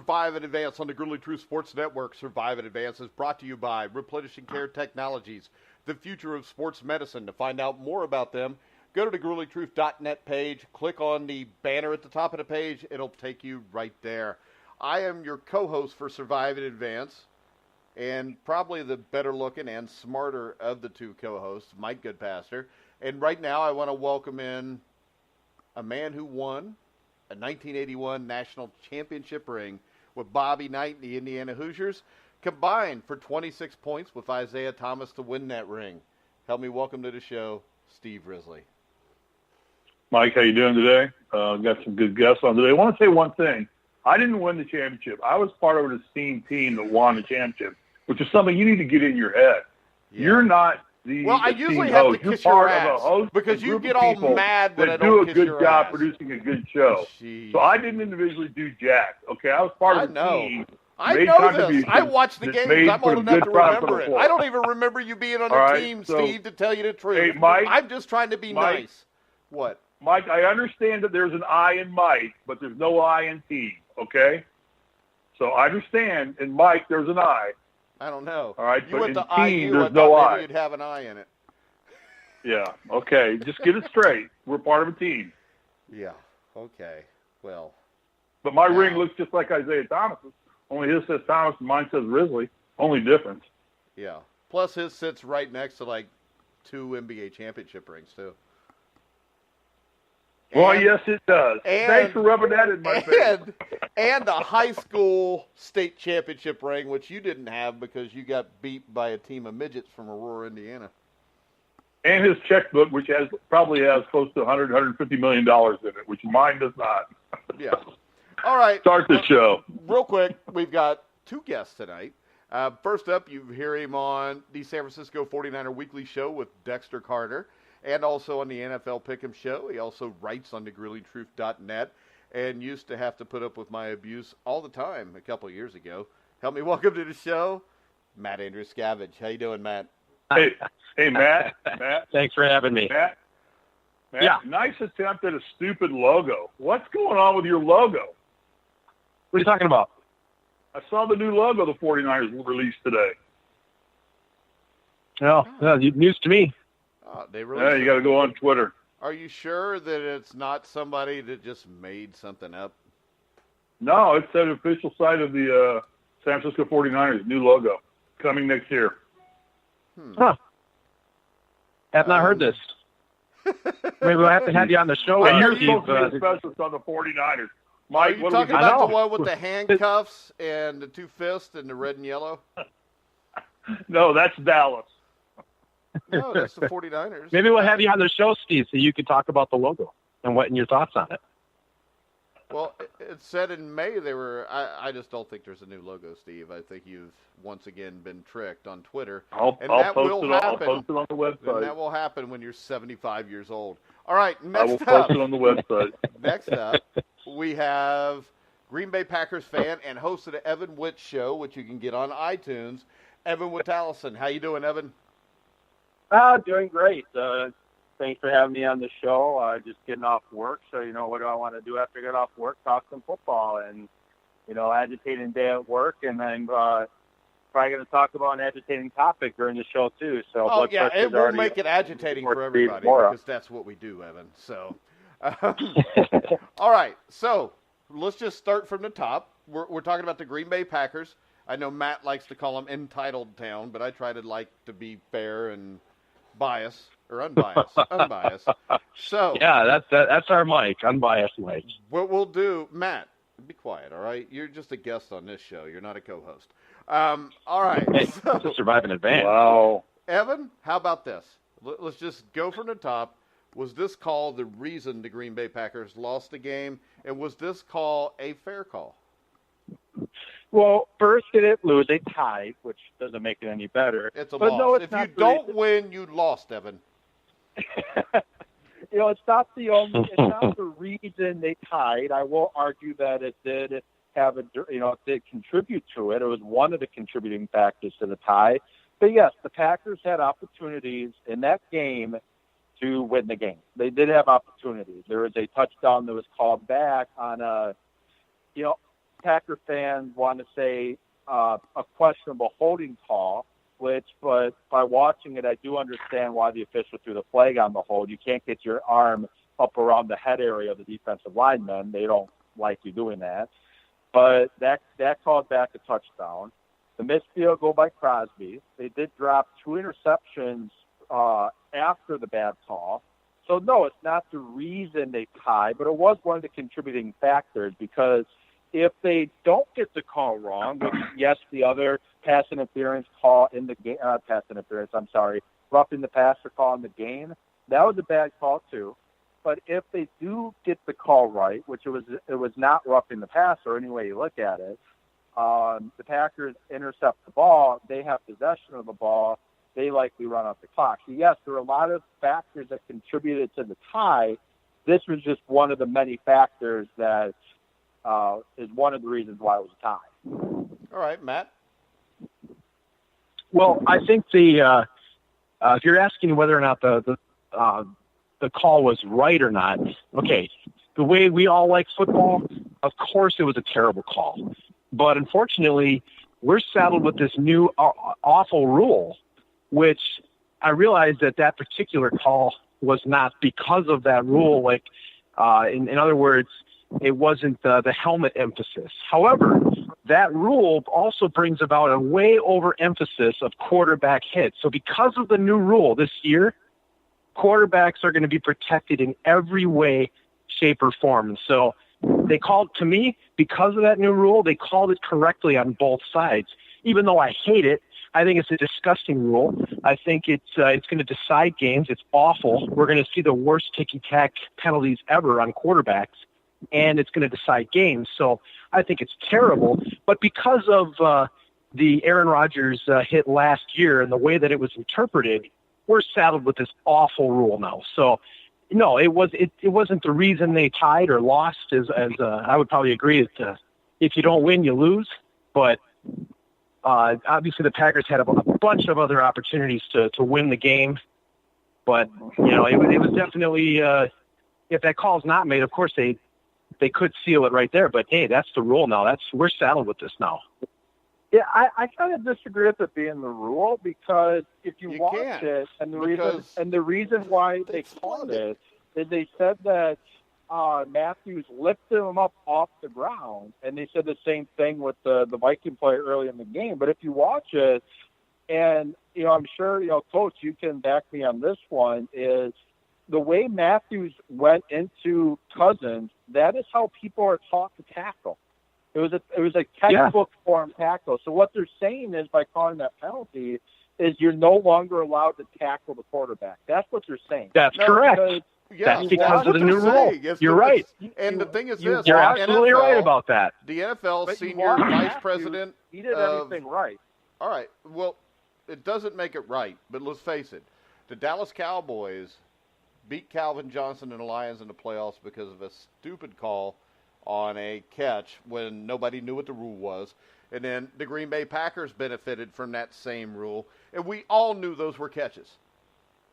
Survive and Advance on the Grizzly True Sports Network. Survive and Advance is brought to you by Replenishing Care Technologies, the future of sports medicine. To find out more about them, go to the GrizzlyTruth.net page, click on the banner at the top of the page. It'll take you right there. I am your co-host for Survive and Advance, and probably the better looking and smarter of the two co-hosts, Mike Goodpaster. And right now I want to welcome in a man who won a 1981 national championship ring with Bobby Knight and the Indiana Hoosiers, combined for 26 points with Isaiah Thomas to win that ring. Help me welcome to the show, Steve Risley. Mike, how you doing today? Got some good guests on today. I want to say one thing. I didn't win the championship. I was part of a esteemed team that won the championship, which is something you need to get in your head. Yeah. You're not the Well, I usually have host. to kiss You're your part ass of a host because you get all mad when I don't kiss your ass. That do a good job producing a good show. Jeez. So I didn't individually do jack. Okay, I was part of a team. I know this. I watch the games. I'm old enough to remember it. I don't even remember you being on the team, Steve, to tell you the truth. Hey, Mike, I'm just trying to be nice. What? Mike, I understand that there's an I in Mike, but there's no I in team, okay? So I understand, in Mike, there's an I. I don't know. All right, you but went in to team, IU, there's I no thought I. maybe you'd have an I in it. Yeah, okay. Just get it straight. We're part of a team. Yeah, okay. Well. But my ring looks just like Isaiah Thomas's. Only his says Thomas and mine says Risley. Only difference. Yeah. Plus his sits right next to, like, 2 NBA championship rings, too. Well, yes, it does. Thanks for rubbing that in my face. And a high school state championship ring, which you didn't have because you got beat by a team of midgets from Aurora, Indiana. And his checkbook, which probably has close to $150 million in it, which mine does not. Yeah. All right. Start the show. Real quick, we've got 2 guests tonight. First up, you hear him on the San Francisco 49er Weekly Show with Dexter Carter, and also on the NFL Pick'em Show. He also writes on the GrizzlyTruth.net and used to have to put up with my abuse all the time a couple of years ago. Help me welcome to the show, Matt Andruscavage. How you doing, Matt? Hey, Matt. Thanks for having me. Matt, yeah. Nice attempt at a stupid logo. What's going on with your logo? What are you talking about? I saw the new logo the 49ers released today. No, news to me. They yeah, you got to go on Twitter. Are you sure that it's not somebody that just made something up? No, it's the official site of the San Francisco 49ers, new logo, coming next year. Huh. Have not heard this. Maybe we'll have to have you on the show. You're supposed to be a specialist on the 49ers. Mike, are you talking about the one with the handcuffs and the 2 fists and the red and yellow? No, that's Dallas. No, that's the 49ers. Maybe we'll have you on the show, Steve, so you can talk about the logo and your thoughts on it. Well, it said in May they were. I just don't think there's a new logo, Steve. I think you've once again been tricked on Twitter. I'll post it on the website. And that will happen when you're 75 years old. All right, next I will post it on the website. Next up, we have Green Bay Packers fan and host of the Evan Witt Show, which you can get on iTunes, Evan Whitalison. How you doing, Evan? Doing great. Thanks for having me on the show. Just getting off work, so what do I want to do after I get off work? Talk some football and agitating day at work, and then probably going to talk about an agitating topic during the show too. So it will make it agitating for everybody because that's what we do, Evan. So, all right. So let's just start from the top. We're talking about the Green Bay Packers. I know Matt likes to call them entitled town, but I try to be fair and unbiased. So yeah, that's our Mike, unbiased Mike. What we'll do, Matt, be quiet, all right? You're just a guest on this show. You're not a co-host. All right. To survive in advance. Wow. Evan, how about this? Let's just go from the top. Was this call the reason the Green Bay Packers lost the game, and was this call a fair call? Well, first they didn't lose. They tied, which doesn't make it any better. It's a loss. No, if you don't win, you lost, Evan. It's not the reason they tied. I will argue that it did have it did contribute to it. It was one of the contributing factors to the tie. But yes, the Packers had opportunities in that game to win the game. They did have opportunities. There was a touchdown that was called back on Packer fans want to say a questionable holding call, but by watching it, I do understand why the official threw the flag on the hold. You can't get your arm up around the head area of the defensive lineman. They don't like you doing that. But that called back a touchdown. The missed field goal by Crosby. They did drop 2 interceptions after the bad call. So, no, it's not the reason they tied, but it was one of the contributing factors because if they don't get the call wrong, which, yes, the other pass interference call in the game, roughing the passer call in the game, that was a bad call too. But if they do get the call right, which it was not roughing the passer any way you look at it, the Packers intercept the ball, they have possession of the ball, they likely run off the clock. So, yes, there are a lot of factors that contributed to the tie. This was just one of the many factors that is one of the reasons why it was a tie. All right, Matt. Well, I think if you're asking whether or not the call was right or not, okay, the way we all like football, of course it was a terrible call. But unfortunately, we're saddled with this new awful rule, which I realized that particular call was not because of that rule. Like, in other words, it wasn't the helmet emphasis. However, that rule also brings about a way overemphasis of quarterback hits. So because of the new rule this year, quarterbacks are going to be protected in every way, shape, or form. So they called, to me, because of that new rule, they called it correctly on both sides. Even though I hate it, I think it's a disgusting rule. I think it's going to decide games. It's awful. We're going to see the worst ticky-tack penalties ever on quarterbacks, and it's going to decide games. So I think it's terrible. But because of the Aaron Rodgers hit last year and the way that it was interpreted, we're saddled with this awful rule now. So, no, it wasn't the reason they tied or lost, as I would probably agree that if you don't win, you lose. But obviously the Packers had a bunch of other opportunities to win the game. But, it was definitely if that call's not made, of course they could seal it right there. But, hey, that's the rule now. We're saddled with this now. Yeah, I kind of disagree with it being the rule because if you watch it, and the reason why they called it is they said that Matthews lifted him up off the ground, and they said the same thing with the Viking player early in the game. But if you watch it, and I'm sure Coach, you can back me on this one, is the way Matthews went into Cousins. That is how people are taught to tackle. It was a textbook form tackle. So what they're saying is by calling that penalty is you're no longer allowed to tackle the quarterback. That's what they're saying. That's correct. That's because of the new rule. You're right. And the thing is this. You're absolutely right about that. The NFL senior vice president. He did everything right. All right. Well, it doesn't make it right, but let's face it. The Dallas Cowboys beat Calvin Johnson and the Lions in the playoffs because of a stupid call on a catch when nobody knew what the rule was. And then the Green Bay Packers benefited from that same rule. And we all knew those were catches.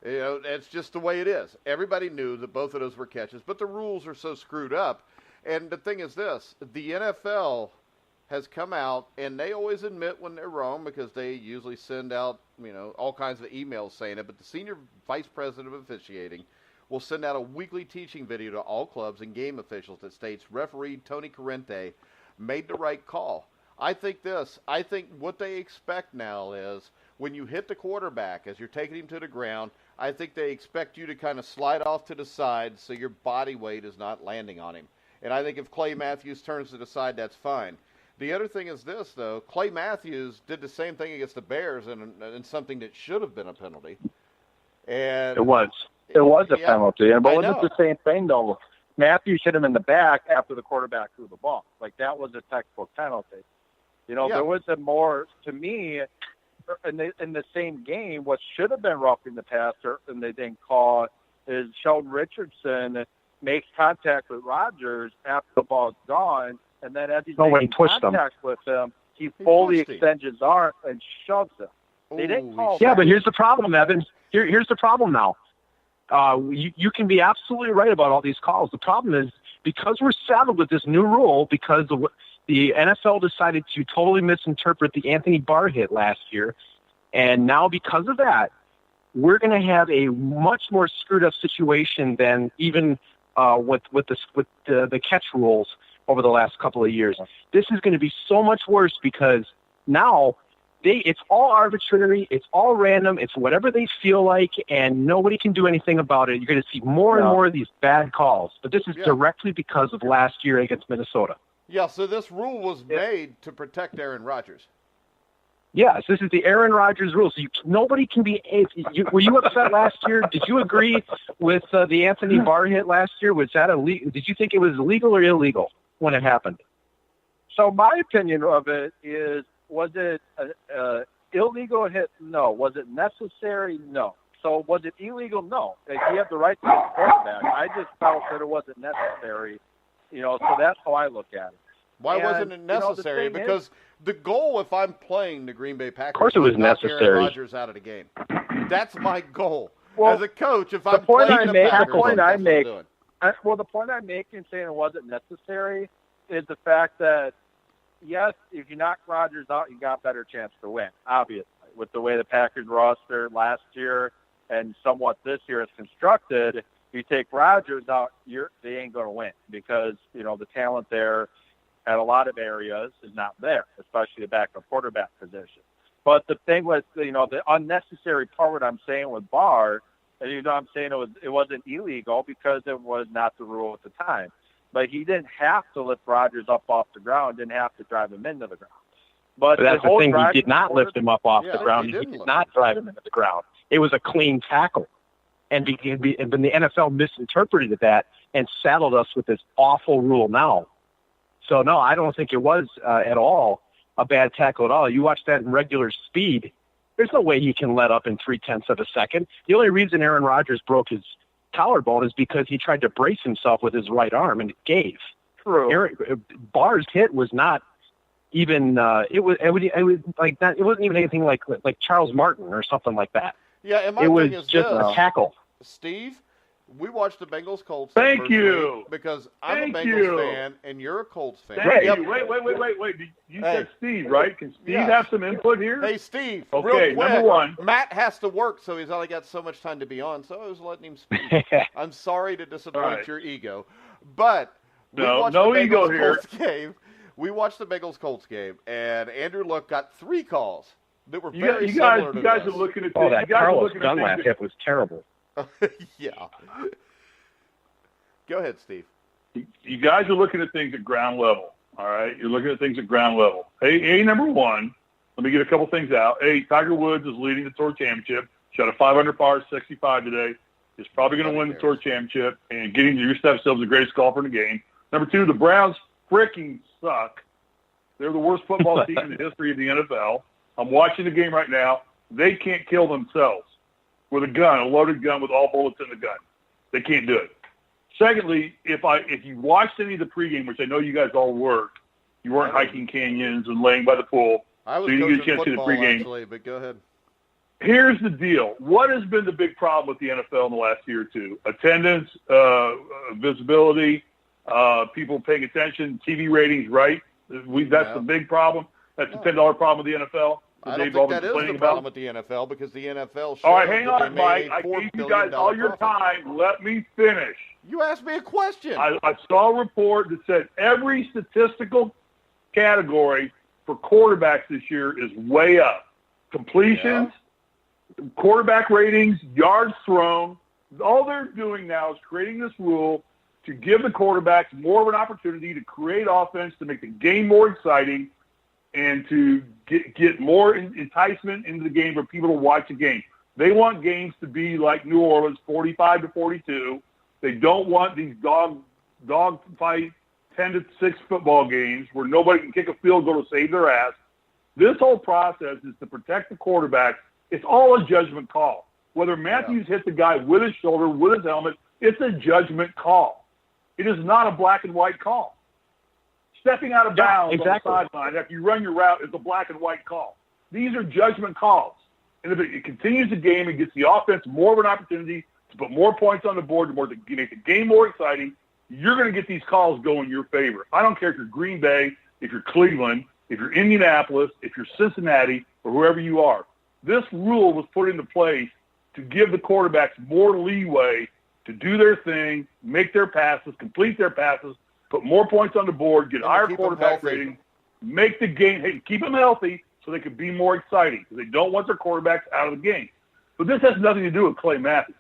That's just the way it is. Everybody knew that both of those were catches, but the rules are so screwed up. And the thing is this, the NFL has come out, and they always admit when they're wrong because they usually send out, all kinds of emails saying it, but the senior vice president of officiating will send out a weekly teaching video to all clubs and game officials that states referee Tony Corrente made the right call. I think what they expect now is when you hit the quarterback as you're taking him to the ground, I think they expect you to kind of slide off to the side so your body weight is not landing on him. And I think if Clay Matthews turns to the side, that's fine. The other thing is this, though. Clay Matthews did the same thing against the Bears in something that should have been a penalty. And it was. It was a penalty, but it wasn't the same thing, though. Matthews hit him in the back after the quarterback threw the ball. Like, that was a textbook penalty. There was a more, to me, in the same game, what should have been roughing the passer, and they didn't call it, is Sheldon Richardson makes contact with Rodgers after the ball's gone, and then as he's making contact with him, he fully extends his arm and shoves him. They didn't call that. But here's the problem, Evan. Here's the problem now. You can be absolutely right about all these calls. The problem is because we're saddled with this new rule, because The NFL decided to totally misinterpret the Anthony Barr hit last year, and now because of that, we're going to have a much more screwed up situation than even with the catch rules over the last couple of years. This is going to be so much worse because now it's all arbitrary, it's all random, it's whatever they feel like, and nobody can do anything about it. You're going to see more and more of these bad calls. But this is directly because of last year against Minnesota. Yeah, so this rule was made to protect Aaron Rodgers. Yes, this is the Aaron Rodgers rule. So nobody can be. Were you upset last year? Did you agree with the Anthony Barr hit last year? Was that illegal? Did you think it was legal or illegal when it happened? So my opinion of it is, was it illegal hit? No. Was it necessary? No. So was it illegal? No. If you have the right to support that, I just felt that it wasn't necessary. So that's how I look at it. Why wasn't it necessary? Because the goal, if I'm playing the Green Bay Packers, of course it was necessary. Aaron Rodgers out of the game. That's my goal. Well, as a coach, if I'm the point playing the Packers, the point I make, the point I make in saying it wasn't necessary is the fact that, yes, if you knock Rodgers out, you got a better chance to win, obviously. With the way the Packers roster last year and somewhat this year is constructed, if you take Rodgers out, they ain't going to win because, the talent there at a lot of areas is not there, especially the backup quarterback position. But the thing was, the unnecessary part, what I'm saying with Barr, and I'm saying it wasn't illegal because it was not the rule at the time. But he didn't have to lift Rodgers up off the ground, didn't have to drive him into the ground. But that's the thing, he did not lift him up off the ground. He did not drive him into the ground. It was a clean tackle. And the NFL misinterpreted that and saddled us with this awful rule now. So, no, I don't think it was at all a bad tackle at all. You watch that in regular speed, there's no way he can let up in 0.3 of a second. The only reason Aaron Rodgers broke his collarbone is because he tried to brace himself with his right arm, and it gave. True. Barr's hit was not even it wasn't even anything like Charles Martin or something like that. Yeah, and it was just a tackle. Steve, we watched the Bengals Colts. Thank you. Because I'm a Bengals fan and you're a Colts fan. Thank you. Wait. You said Steve, right? Can Steve have some input here? Hey, Steve. Okay, real quick, number one. Matt has to work, so he's only got so much time to be on, so I was letting him speak. I'm sorry to disappoint your ego. But we watched the Bengals Colts game. We watched the Bengals Colts game, and Andrew Luck got 3 calls that were very similar to You guys this. are looking at things. Oh, that Carlos Dunlap hit was terrible. Yeah. Go ahead, Steve. You guys are looking at things at ground level, all right? You're looking at things at ground level. Number one, let me get a couple things out. Tiger Woods is leading the Tour Championship. Shot a 500 par 65 today. Is probably going to win the Tour Championship and getting to yourself the greatest golfer in the game. Number two, the Browns freaking suck. They're the worst football team in the history of the NFL. I'm watching the game right now. They can't kill themselves with a gun, a loaded gun with all bullets in the gun. They can't do it. Secondly, if you watched any of the pregame, which I know you guys all worked, you weren't hiking canyons and laying by the pool, I was so you didn't get a chance to see the pregame. Actually, but go ahead. Here's the deal. What has been the big problem with the NFL in the last year or two? Attendance, visibility, people paying attention, TV ratings, right? That's the big problem. That's the $10 problem with the NFL. I don't think that is the problem with the NFL because the NFL all right, hang on, Mike. I gave you guys all your time. Let me finish. You asked me a question. I saw a report that said every statistical category for quarterbacks this year is way up. Completions, quarterback ratings, yards thrown. All they're doing now is creating this rule to give the quarterbacks more of an opportunity to create offense, to make the game more exciting, and to get more enticement into the game for people to watch the game. They want games to be like New Orleans, 45-42. They don't want these dog fight 10-6 football games where nobody can kick a field goal to save their ass. This whole process is to protect the quarterback. It's all a judgment call. Whether Matthews hit the guy with his shoulder, with his helmet, it's a judgment call. It is not a black and white call. Stepping out of bounds on the sideline after you run your route is a black and white call. These are judgment calls. And if it continues the game and gets the offense more of an opportunity to put more points on the board, to make the game more exciting, you're going to get these calls go in your favor. I don't care if you're Green Bay, if you're Cleveland, if you're Indianapolis, if you're Cincinnati, or whoever you are. This rule was put into place to give the quarterbacks more leeway to do their thing, make their passes, complete their passes, put more points on the board, get higher quarterback ratings, make the game, keep them healthy so they can be more exciting because they don't want their quarterbacks out of the game. But this has nothing to do with Clay Matthews.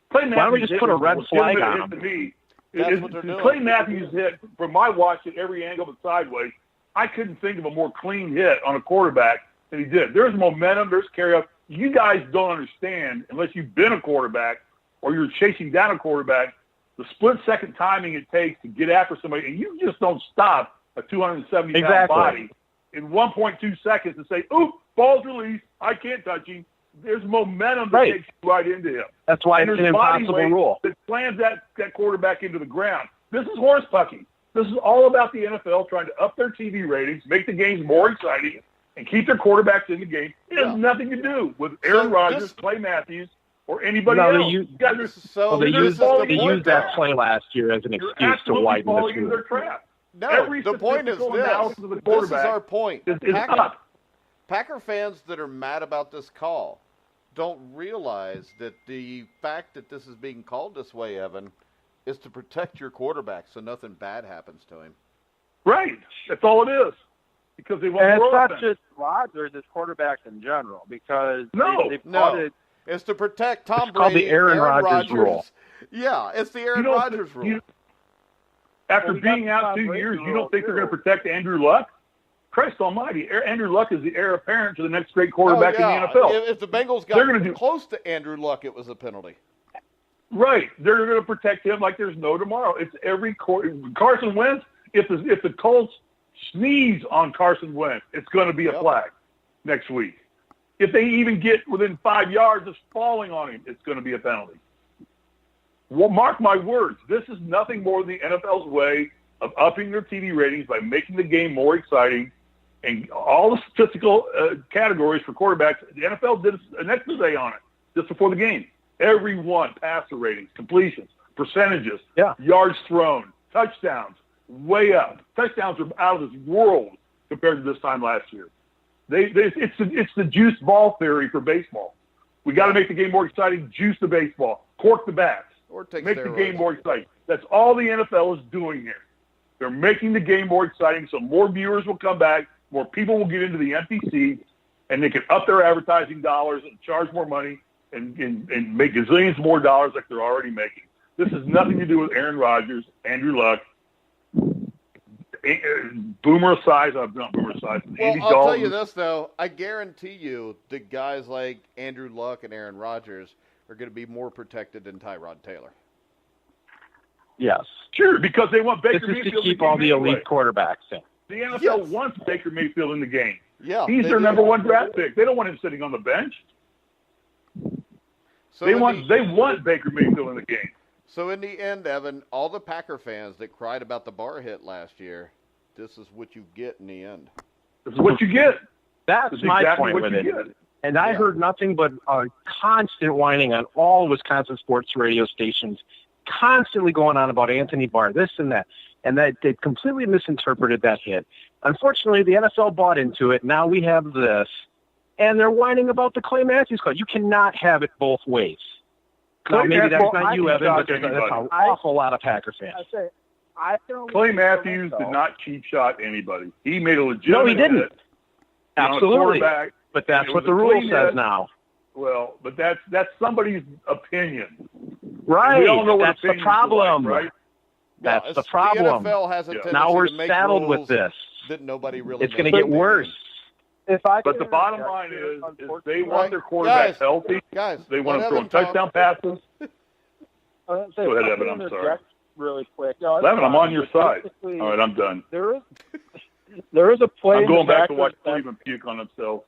Why don't we just put a red flag on him? That's what they're doing. Clay Matthews hit, from my watch at every angle but sideways, I couldn't think of a more clean hit on a quarterback than he did. There's momentum, there's carry-up. You guys don't understand, unless you've been a quarterback or you're chasing down a quarterback, the split-second timing it takes to get after somebody, and you just don't stop a 270-pound body in 1.2 seconds and say, oop, ball's released, I can't touch him. There's momentum that takes you right into him. That's why it's an impossible rule. That slams that quarterback into the ground. This is horse pucking. This is all about the NFL trying to up their TV ratings, make the games more exciting, and keep their quarterbacks in the game. It has nothing to do with Aaron Rodgers, Clay Matthews, or anybody else. They used that play last year as an excuse to widen this rule. Their trap. No, the point is this. This is our point. Packer fans that are mad about this call don't realize that the fact that this is being called this way, Evan, is to protect your quarterback so nothing bad happens to him. Right. That's all it is. Because they want and more it's not offense. just Rodgers, it's quarterbacks in general. Because it's to protect Tom Brady. It's called the Aaron Rodgers rule. Yeah, it's the Aaron Rodgers rule. After being out 2 years, you don't think they're going to protect Andrew Luck? Christ almighty, Andrew Luck is the heir apparent to the next great quarterback in the NFL. If the Bengals got close to Andrew Luck, it was a penalty. Right. They're going to protect him like there's no tomorrow. It's every Carson Wentz, if the Colts sneeze on Carson Wentz, it's going to be a flag next week. If they even get within 5 yards of falling on him, it's going to be a penalty. Well, mark my words, this is nothing more than the NFL's way of upping their TV ratings by making the game more exciting. And all the statistical categories for quarterbacks, the NFL did an expose on it just before the game. Every one, passer ratings, completions, percentages, yards thrown, touchdowns, way up. Touchdowns are out of this world compared to this time last year. It's the juice ball theory for baseball. We got to make the game more exciting, juice the baseball, cork the bats, make the game more exciting. That's all the NFL is doing here. They're making the game more exciting so more viewers will come back, more people will get into the empty seats, and they can up their advertising dollars and charge more money and make gazillions more dollars like they're already making. This has nothing to do with Aaron Rodgers, Andrew Luck, Boomer Esiason. Not Boomer Esiason. Well, Andy I'll Dalton. tell you this, though. I guarantee you that guys like Andrew Luck and Aaron Rodgers are going to be more protected than Tyrod Taylor. Yes. Sure, because they want Baker Mayfield to keep all the elite quarterbers in. The NFL wants Baker Mayfield in the game. Yeah, he's their number one draft pick. They don't want him sitting on the bench. So they want Baker Mayfield in the game. So in the end, Evan, all the Packer fans that cried about the bar hit last year, this is what you get in the end. This is what you get. That's my exactly point with it. And I heard nothing but constant whining on all Wisconsin sports radio stations, constantly going on about Anthony Barr, this and that. And that they completely misinterpreted that hit. Unfortunately, the NFL bought into it. Now we have this. And they're whining about the Clay Matthews call. You cannot have it both ways. Now, maybe that's not you, Evan, but that's an awful lot of Packer fans. Clay Matthews did not cheap shot anybody. He made a legitimate No, he didn't. hit. Absolutely. But that's what the rule says now. Well, but that's somebody's opinion. Right. We all know what that's the problem. Like, right? That's the problem. The NFL has a tendency now we're to make saddled rules with this. That nobody really It's going to get worse. But the bottom line is they want their quarterback healthy. Guys, they want them throwing touchdown passes. Go ahead, Evan. I'm sorry. Really quick. Evan, I'm on your side. All right, I'm done. There is a play. I'm going back to watch Cleveland puke on themselves.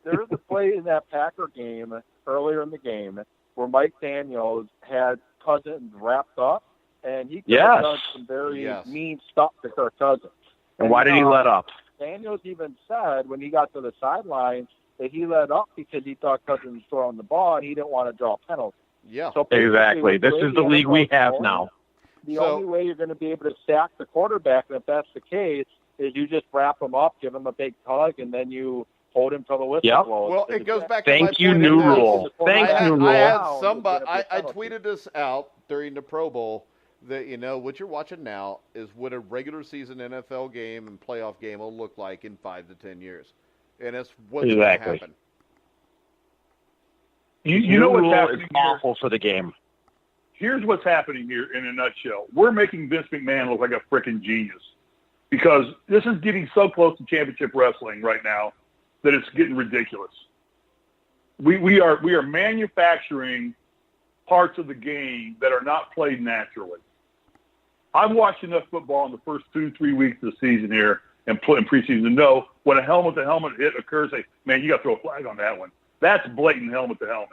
There is a play in that Packer game earlier in the game where Mike Daniels had Cousins wrapped up, and he could have done some very mean stuff to Kirk Cousins. And why did he let up? Daniels even said when he got to the sideline that he let up because he thought Cousins was throwing the ball and he didn't want to draw a penalty. Yeah, so exactly. This is the league we have now. the only way you're going to be able to sack the quarterback, and if that's the case, is you just wrap him up, give him a big tug, and then you hold him till the whistle blows. Well, it goes back to Thank my you, point new of this. rule. Thank you, I had rule. somebody. I tweeted this out during the Pro Bowl that what you're watching now is what a regular season NFL game and playoff game will look like in 5 to 10 years, and it's what's going to happen. You know what's happening? It's awful for the game. Here's what's happening here in a nutshell. We're making Vince McMahon look like a freaking genius because this is getting so close to championship wrestling right now that it's getting ridiculous. We are manufacturing parts of the game that are not played naturally. I've watched enough football in the first 2-3 weeks of the season here and preseason to know when a helmet-to-helmet hit occurs, say, man, you got to throw a flag on that one. That's blatant helmet-to-helmet.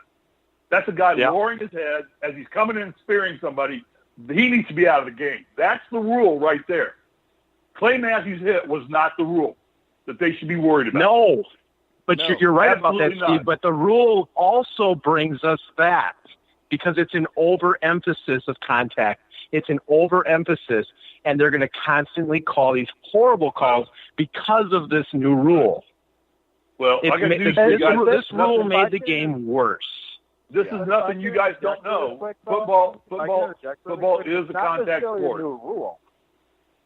That's a guy lowering his head as he's coming in and spearing somebody. He needs to be out of the game. That's the rule right there. Clay Matthews' hit was not the rule that they should be worried about. No, but you're right about that, Steve. But the rule also brings us that because it's an overemphasis of contact. It's an overemphasis, and they're going to constantly call these horrible calls because of this new rule. Well, this rule made the game worse. This is nothing you guys don't know. Football is a contact sport.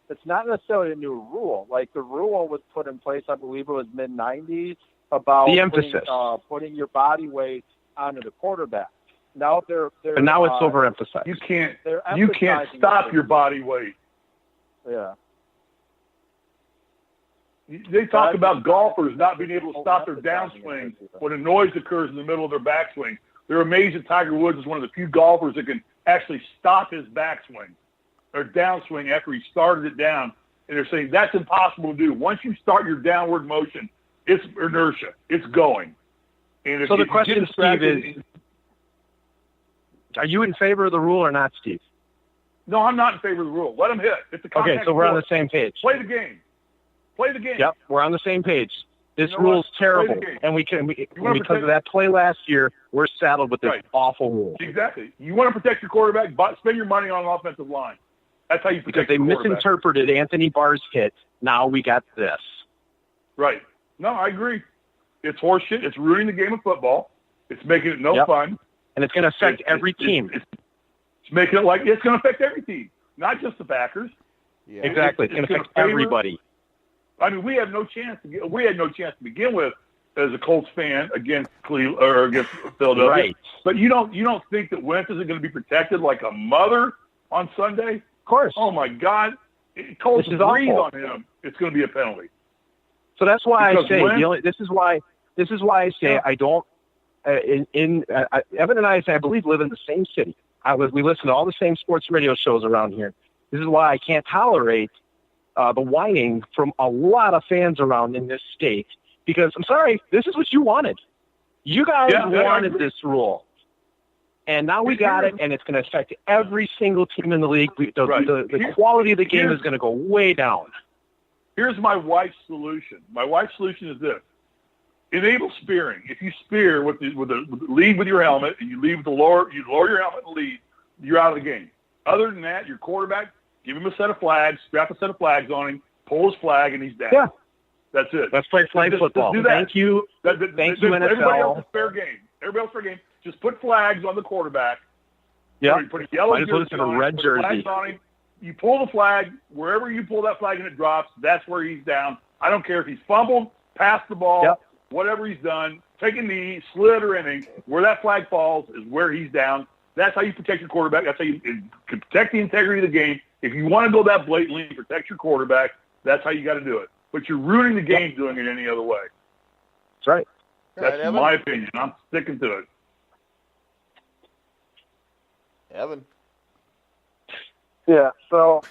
It's not necessarily a new rule. Like the rule was put in place, I believe it was mid-'90s, about the emphasis, putting your body weight onto the quarterback. Now but now it's overemphasized. You can't stop your body weight. Yeah. They talk about golfers not being able to stop their downswing when a noise occurs in the middle of their backswing. They're amazed that Tiger Woods is one of the few golfers that can actually stop his backswing or downswing after he started it down. And they're saying that's impossible to do. Once you start your downward motion, it's inertia. It's going. And so the question, Steve, is, are you in favor of the rule or not, Steve? No, I'm not in favor of the rule. Let them hit. It's a contact Okay, so we're on the same page. Play the game. Play the game. Yep, we're on the same page. This rule's terrible, and because of that play last year, we're saddled with this awful rule. Exactly. You want to protect your quarterback, spend your money on an offensive line. That's how you protect your quarterback. Because they misinterpreted Anthony Barr's hit. Now we got this. Right. No, I agree. It's horseshit. It's ruining the game of football. It's making it no fun. And it's going to affect every team. It's making it like it's going to affect every team, not just the Packers. Yeah. Exactly. It's going to affect everybody. I mean, we had no chance to begin with as a Colts fan against Cleveland or against Philadelphia. Right. But you don't think that Wentz isn't going to be protected like a mother on Sunday? Of course. Oh my God! Colts breathe on him. It's going to be a penalty. So that's why I say this is why I say I don't. Evan and I believe live in the same city. We listen to all the same sports radio shows around here. This is why I can't tolerate the whining from a lot of fans around in this state, because I'm sorry, this is what you wanted. You guys wanted this rule, and now we got it, and it's going to affect every single team in the league. The quality of the game is going to go way down. Here's my wife's solution. My wife's solution is this: enable spearing. If you spear with the lead with your helmet, and you lower your helmet and lead, you're out of the game. Other than that, your quarterback, give him a set of flags, strap a set of flags on him, pull his flag, and he's down. Yeah. That's it. Let's play flag football. Thank you. Thank you, NFL. Everybody else is fair game. Everybody else is fair game. Just put flags on the quarterback. Yeah. Put a yellow jersey on, red jersey. On him. You pull the flag. Wherever you pull that flag and it drops, that's where he's down. I don't care if he's fumbled, passed the ball, whatever he's done, take a knee, slid or anything. Where that flag falls is where he's down. That's how you protect your quarterback. That's how you protect the integrity of the game. If you want to go that blatantly and protect your quarterback, that's how you got to do it. But you're ruining the game doing it any other way. That's right. That's my opinion. I'm sticking to it. Evan. Yeah, so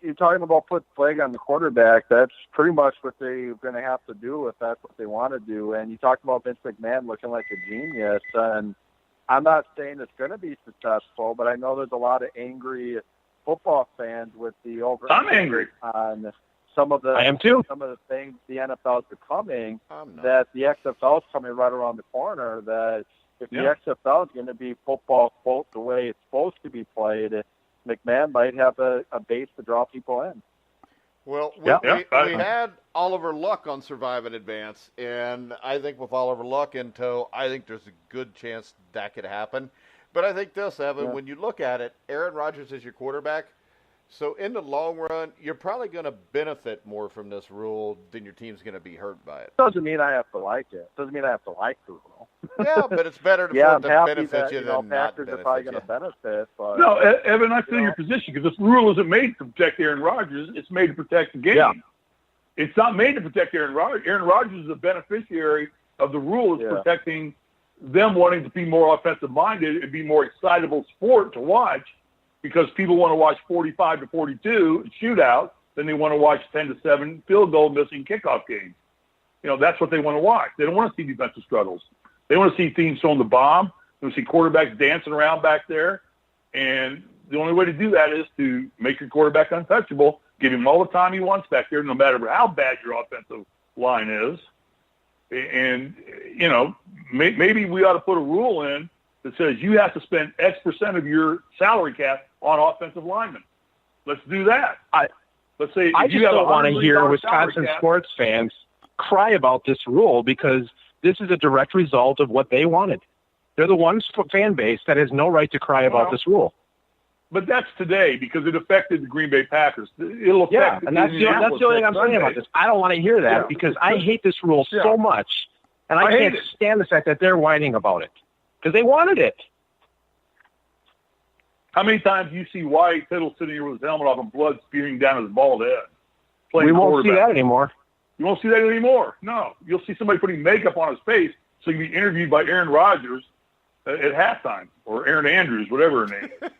you're talking about put flag on the quarterback. That's pretty much what they're going to have to do if that's what they want to do. And you talked about Vince McMahon looking like a genius. And I'm not saying it's going to be successful, but I know there's a lot of angry football fans with the over. I'm angry on some of the. I am too. Some of the things the NFL is becoming. That the XFL is coming right around the corner. That if the XFL is going to be football, quote, the way it's supposed to be played, McMahon might have a base to draw people in. Well, we had Oliver Luck on Survive and Advance, and I think with Oliver Luck in tow, I think there's a good chance that could happen. But I think this, Evan, when you look at it, Aaron Rodgers is your quarterback. So in the long run, you're probably going to benefit more from this rule than your team's going to be hurt by it. Doesn't mean I have to like it. Doesn't mean I have to like the rule. Yeah, but it's better to benefit you than not Packers benefit are probably you. going to benefit. But, No, Evan, I feel your position because this rule isn't made to protect Aaron Rodgers. It's made to protect the game. Yeah. It's not made to protect Aaron Rodgers. Aaron Rodgers is a beneficiary of the rule. It's protecting them wanting to be more offensive-minded and be more excitable sport to watch because people want to watch 45-42 shootout than they want to watch 10-7 field goal missing kickoff games. You know, that's what they want to watch. They don't want to see defensive struggles. They want to see teams throwing the bomb. They want to see quarterbacks dancing around back there. And the only way to do that is to make your quarterback untouchable, give him all the time he wants back there, no matter how bad your offensive line is. And, you know, maybe we ought to put a rule in that says you have to spend X percent of your salary cap on offensive linemen. Let's do that. Let's say I just don't want to hear Wisconsin sports fans cry about this rule because this is a direct result of what they wanted. They're the one fan base that has no right to cry about this rule. But that's today because it affected the Green Bay Packers. It'll affect and that's the only thing I'm saying about this. I don't want to hear that because I hate this rule so much, and I can't stand the fact that they're whining about it because they wanted it. How many times do you see Wyatt Tittle sitting here with his helmet off and blood spewing down his bald head? We won't see that anymore. You won't see that anymore. No. You'll see somebody putting makeup on his face so he can be interviewed by Aaron Rodgers at halftime or Aaron Andrews, whatever her name is.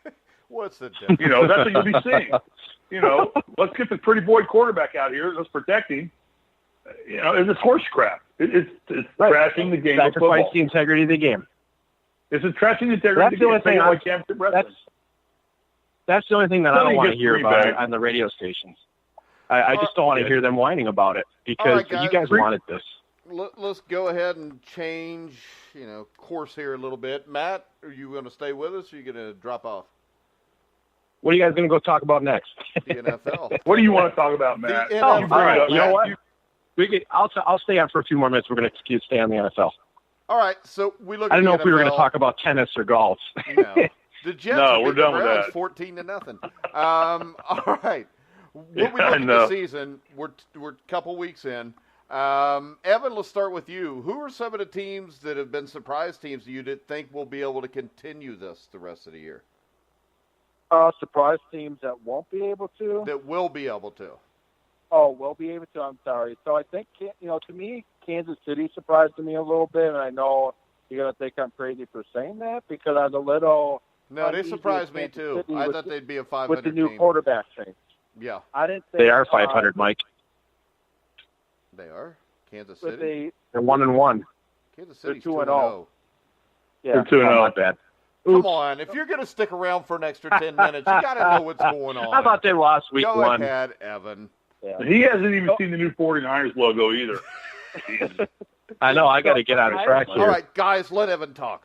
What's the difference? You know, that's what you'll be seeing. You know, let's get the pretty boy quarterback out here. Let's protect him. You know, it's horse crap. It's trashing the game of football. Sacrifice the integrity of the game. It's trashing the integrity of the game. That's the only thing that I don't want to hear about on the radio stations. I just don't want to hear them whining about it because you guys wanted this. Let's go ahead and change, course here a little bit. Matt, are you going to stay with us or are you going to drop off? What are you guys going to go talk about next? The NFL. What do you want to talk about, Matt? All right. You know what? I'll stay on for a few more minutes. We're going to stay on the NFL. All right. So we look. I don't know if we were going to talk about tennis or golf. No. The Jets we're done with that. 14-0. All right. When we look at the season, we're a couple weeks in. Evan, let's start with you. Who are some of the teams that have been surprise teams you that think will be able to continue this the rest of the year? Surprise teams that won't be able to? That will be able to. Oh, will be able to. I'm sorry. So I think, to me, Kansas City surprised me a little bit, and I know you're going to think I'm crazy for saying that because I was a little. No, they surprised me too. I thought they'd be a 500 with the new team. quarterback change. Yeah, I didn't. Think, they are 500, Mike. They are Kansas City. They're 1-1. Kansas City's 2-0. Yeah, they're 2-0. Not bad. Come on, if you're going to stick around for an extra 10 minutes, you got to know what's going on. How about they lost week 1? Go ahead, Evan. Yeah. He hasn't even seen the new 49ers logo either. I know. I got to get on track here. All right, guys, let Evan talk.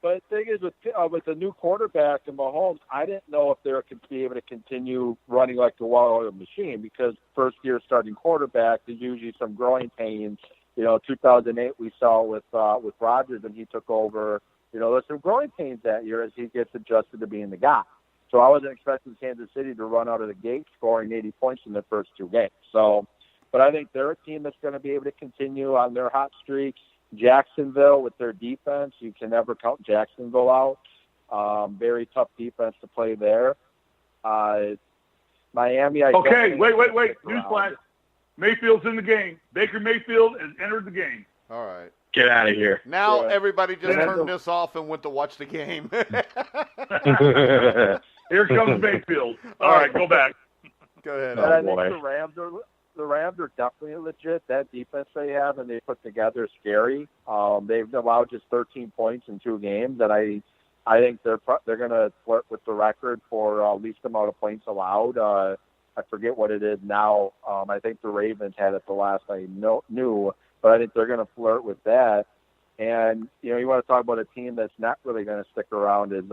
But the thing is, with the new quarterback and Mahomes, I didn't know if they were going to be able to continue running like the well-oiled machine because first-year starting quarterback, there's usually some growing pains. 2008 we saw with Rodgers when he took over. There's some growing pains that year as he gets adjusted to being the guy. So I wasn't expecting Kansas City to run out of the gate scoring 80 points in the first 2 games. But I think they're a team that's going to be able to continue on their hot streak. Jacksonville with their defense, you can never count Jacksonville out. Very tough defense to play there. Miami. Wait. Newsflash. Mayfield's in the game. Baker Mayfield has entered the game. All right. Get out of here. Now everybody just turned this off and went to watch the game. Here comes Mayfield. All right, go back. Go ahead. I think the Rams are definitely legit. That defense they have and they put together is scary. They've allowed just 13 points in 2 games, and I think they're going to flirt with the record for least amount of points allowed. I forget what it is now. I think the Ravens had it the last I knew, but I think they're going to flirt with that. And, you want to talk about a team that's not really going to stick around is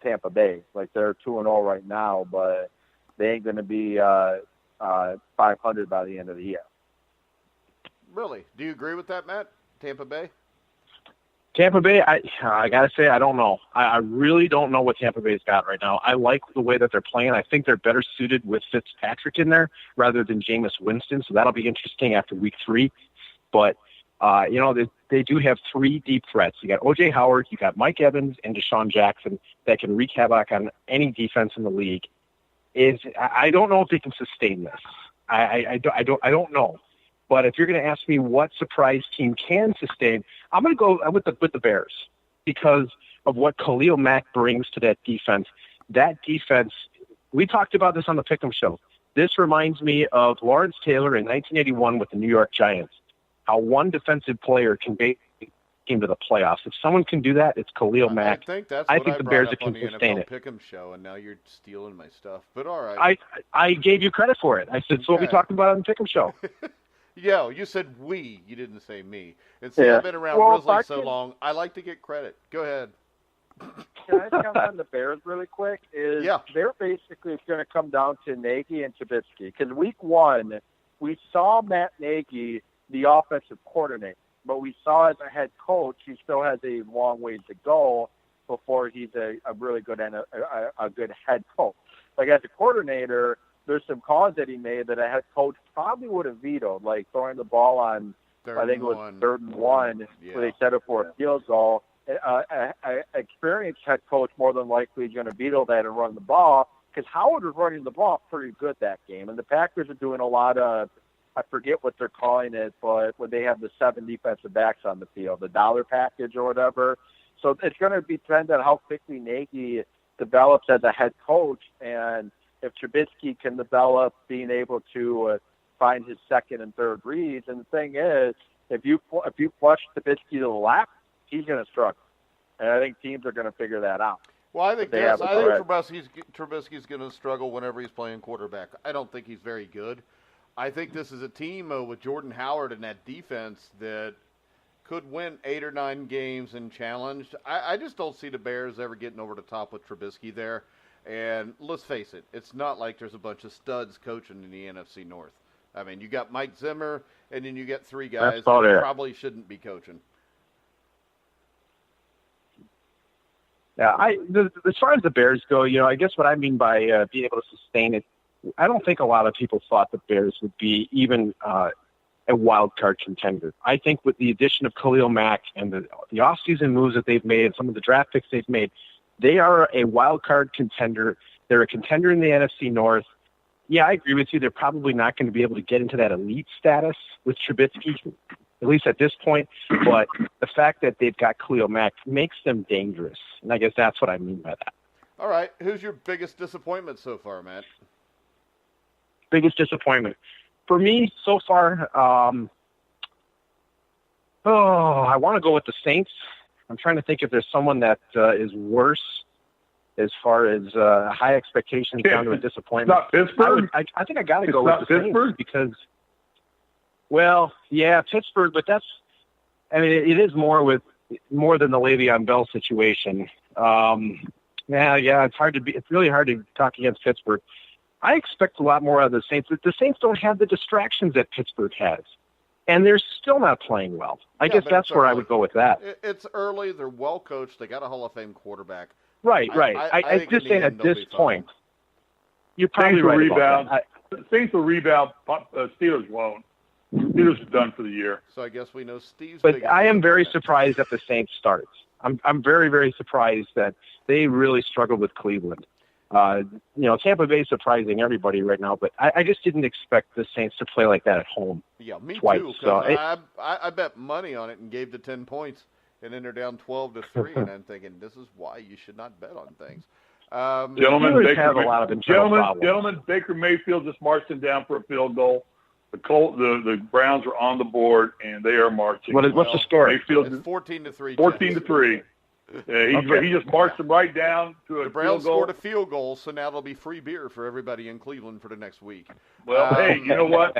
Tampa Bay. Like, they're 2-0 right now, but they ain't going to be 500 by the end of the year. Really? Do you agree with that, Matt? Tampa Bay? Tampa Bay, I got to say, I don't know. I really don't know what Tampa Bay's got right now. I like the way that they're playing. I think they're better suited with Fitzpatrick in there rather than Jameis Winston, so that'll be interesting after week 3. But, they do have 3 deep threats. You got O.J. Howard, you got Mike Evans, and Deshaun Jackson that can wreak havoc on any defense in the league. I don't know if they can sustain this. I don't know. But if you're going to ask me what surprise team can sustain, I'm going to go with the Bears because of what Khalil Mack brings to that defense. That defense, we talked about this on the Pick'em show. This reminds me of Lawrence Taylor in 1981 with the New York Giants, how one defensive player can make into the playoffs. If someone can do that, it's Khalil Mack. I think that's I what think I the brought Bears up can on the sustain NFL it. Pick'em show, and now you're stealing my stuff. But all right. I gave you credit for it. I said, it's what we talked about on the Pick'em show. Yeah, you said we. You didn't say me. And see, I've been around Risley so long, I like to get credit. Go ahead. Can I comment on the Bears really quick? They're basically going to come down to Nagy and Trubisky. Because week 1, we saw Matt Nagy, the offensive coordinator. But we saw as a head coach, he still has a long way to go before he's a really good and a good head coach. Like as a coordinator, there's some calls that he made that a head coach probably would have vetoed, like throwing the ball on, I think it was 3rd and 1, where they set it for a field goal. An experienced head coach more than likely is going to veto that and run the ball because Howard was running the ball pretty good that game. And the Packers are doing a lot of, I forget what they're calling it, but when they have the 7 defensive backs on the field, the dollar package or whatever. So it's going to depend on how quickly Nagy develops as a head coach and if Trubisky can develop being able to find his second and third reads. And the thing is, if you flush Trubisky to the left, he's going to struggle. And I think teams are going to figure that out. Well, I think Trubisky's going to struggle whenever he's playing quarterback. I don't think he's very good. I think this is a team with Jordan Howard and that defense that could win 8 or 9 games and challenge. I just don't see the Bears ever getting over the top with Trubisky there. And let's face it, it's not like there's a bunch of studs coaching in the NFC North. I mean, you got Mike Zimmer, and then you get 3 guys that probably shouldn't be coaching. Yeah, as far as the Bears go, I guess what I mean by being able to sustain it, I don't think a lot of people thought the Bears would be even a wild card contender. I think with the addition of Khalil Mack and the offseason moves that they've made, some of the draft picks they've made, they are a wild card contender. They're a contender in the NFC North. Yeah, I agree with you. They're probably not going to be able to get into that elite status with Trubisky, at least at this point. But the fact that they've got Khalil Mack makes them dangerous. And I guess that's what I mean by that. All right. Who's your biggest disappointment so far, Matt? Biggest disappointment. For me, so far, I want to go with the Saints. I'm trying to think if there's someone that is worse as far as high expectations down to a disappointment. Not Pittsburgh? I think I got to go with the Pittsburgh? Saints because, well, yeah, Pittsburgh, but it is more than the Le'Veon Bell situation. It's really hard to talk against Pittsburgh. I expect a lot more out of the Saints. The Saints don't have the distractions that Pittsburgh has. And they're still not playing well. I guess that's where I would go with that. It's early. They're well coached. They got a Hall of Fame quarterback. Right. I just saying at this point, you're probably right about that. Saints will rebound. Steelers won't. Steelers are done for the year. So I guess we know Steve's. But I am very surprised that the Saints starts. I'm very, very surprised that they really struggled with Cleveland. Tampa Bay is surprising everybody right now, but I just didn't expect the Saints to play like that at home. Yeah, me twice. Too. So I bet money on it and gave the 10 points, and then they're down 12-3, and I'm thinking this is why you should not bet on things. Gentlemen, Baker Mayfield just marched him down for a field goal. The Browns are on the board, and they are marching. What's the score? Mayfield it's 14-3. 14-3. He just marched them right down to a the Browns field goal. scored a field goal, so now there'll be free beer for everybody in Cleveland for the next week. Well, hey, you know what?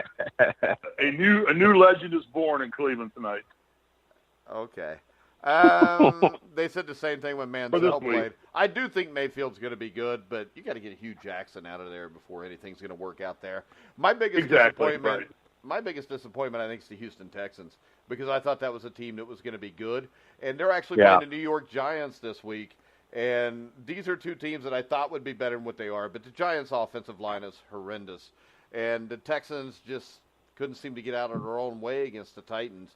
A new legend is born in Cleveland tonight. Okay. They said the same thing when For this Manziel week. played. I do think Mayfield's going to be good, but you got to get Hugh Jackson out of there before anything's going to work out there. My biggest disappointment, I think, is the Houston Texans, because I thought that was a team that was going to be good, and they're actually playing the New York Giants this week. And these are two teams that I thought would be better than what they are, but the Giants' offensive line is horrendous, and the Texans just couldn't seem to get out of their own way against the Titans.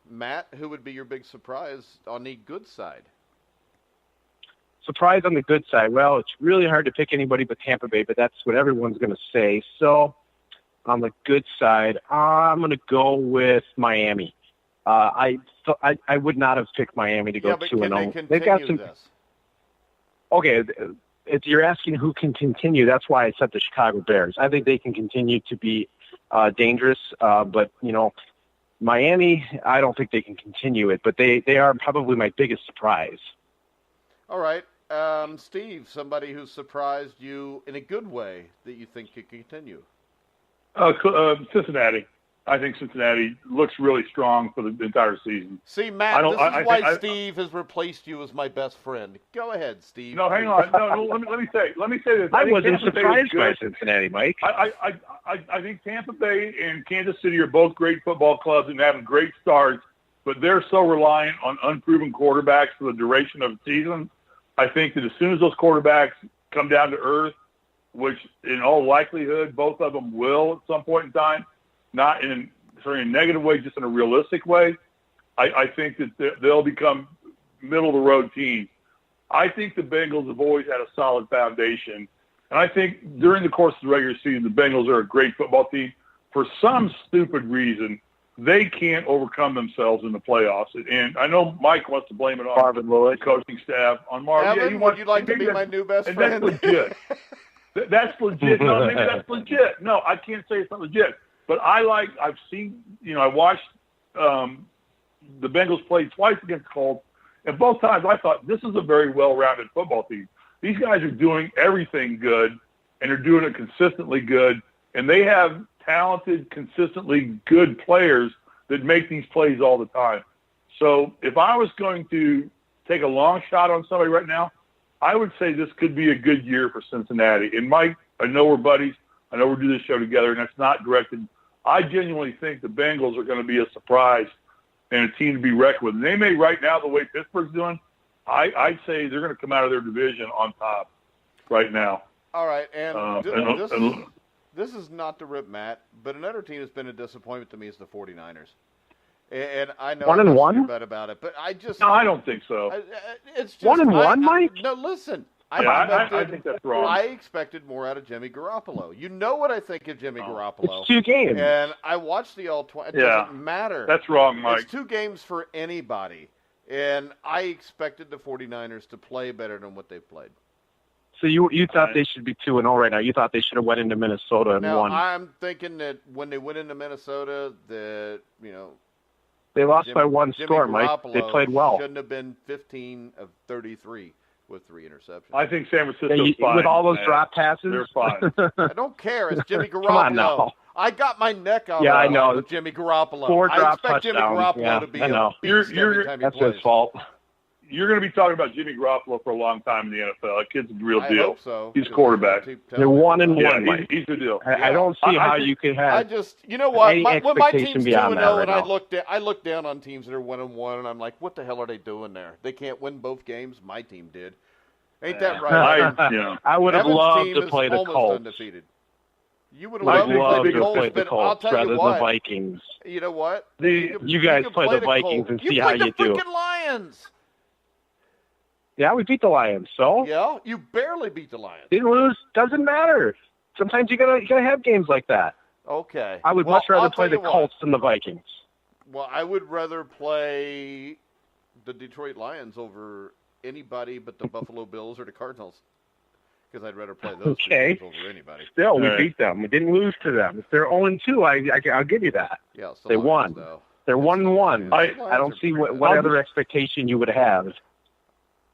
Matt, who would be your big surprise on the good side? Surprise on the good side. Well, it's really hard to pick anybody but Tampa Bay, but that's what everyone's going to say. So on the good side, I'm going to go with Miami. I would not have picked Miami to go 2-0. They've got some. This? Okay, if you're asking who can continue, that's why I said the Chicago Bears. I think they can continue to be dangerous, but Miami, I don't think they can continue it, but they are probably my biggest surprise. All right. Steve, somebody who surprised you in a good way that you think could continue. Cincinnati. I think Cincinnati looks really strong for the entire season. See, Matt, this is why Steve has replaced you as my best friend. Go ahead, Steve. No, hang on. No, let me say this. I wasn't surprised by Cincinnati, Mike. I think Tampa Bay and Kansas City are both great football clubs and having great starts, but they're so reliant on unproven quarterbacks for the duration of the season. I think that as soon as those quarterbacks come down to earth, which in all likelihood both of them will at some point in time, not in a negative way, just in a realistic way, I think that they'll become middle-of-the-road teams. I think the Bengals have always had a solid foundation, and I think during the course of the regular season, the Bengals are a great football team. For some stupid reason, they can't overcome themselves in the playoffs. And I know Mike wants to blame it on Marvin Lewis, the coaching staff, on Marvin. Evan, would you like to be my new best friend? That's legit. That's legit. No, maybe that's legit. No, I can't say it's not legit. But I've seen, I watched the Bengals play twice against the Colts, and both times I thought this is a very well-rounded football team. These guys are doing everything good, and they're doing it consistently good, and they have talented, consistently good players that make these plays all the time. So if I was going to take a long shot on somebody right now, I would say this could be a good year for Cincinnati. And Mike, I know we're buddies. I know we do this show together, and that's not directed. I genuinely think the Bengals are going to be a surprise and a team to be reckoned with. And they may right now, the way Pittsburgh's doing, I'd say they're going to come out of their division on top right now. All right, and this is not to rip Matt, but another team that's been a disappointment to me is the 49ers. And I know 1-1 bet about it, but I just no, I don't think so. It's just 1-1, Mike. No, listen. I think that's wrong. I expected more out of Jimmy Garoppolo. You know what I think of Jimmy Garoppolo. It's 2 games. And I watched the all-20. It doesn't matter. That's wrong, Mike. It's 2 games for anybody. And I expected the 49ers to play better than what they've played. So you thought they should be 2-0 right now. You thought they should have went into Minnesota and won. I'm thinking that when they went into Minnesota, they lost by 1 score, Mike. They played well. Shouldn't have been 15 of 33 with 3 interceptions. I think San Francisco's fine. With all those drop passes? They're fine. I don't care. It's Jimmy Garoppolo. Come on now. I got my neck out I know. with Jimmy Garoppolo. 4 drop I expect Jimmy Garoppolo to be a beast every time he plays. That's his fault. You're going to be talking about Jimmy Garoppolo for a long time in the NFL. That kid's the real deal. I hope so. He's quarterback. They're 1-1. Yeah, he's the deal. I don't see how you could have. I just, you know what? When my team's 2-0, and I look down on teams that are 1-1, and I'm like, what the hell are they doing there? They can't win both games. My team did. Ain't that right? I would have Evan's loved team to play is the almost Colts. Undefeated. You would have loved to play the Colts rather than the Vikings. You know what? You guys play the Vikings and see how you do. You played the freaking Lions. Yeah, we beat the Lions, so? Yeah, you barely beat the Lions. Didn't lose. Doesn't matter. Sometimes you gotta have games like that. Okay. I would much rather play the Colts than the Vikings. Well, I would rather play the Detroit Lions over anybody but the Buffalo Bills or the Cardinals, because I'd rather play those two teams over anybody. Still, we beat them. We didn't lose to them. If they're 0-2, I'll give you that. Yeah, they won. Though. They're 1-1. I don't see what other expectation you would have.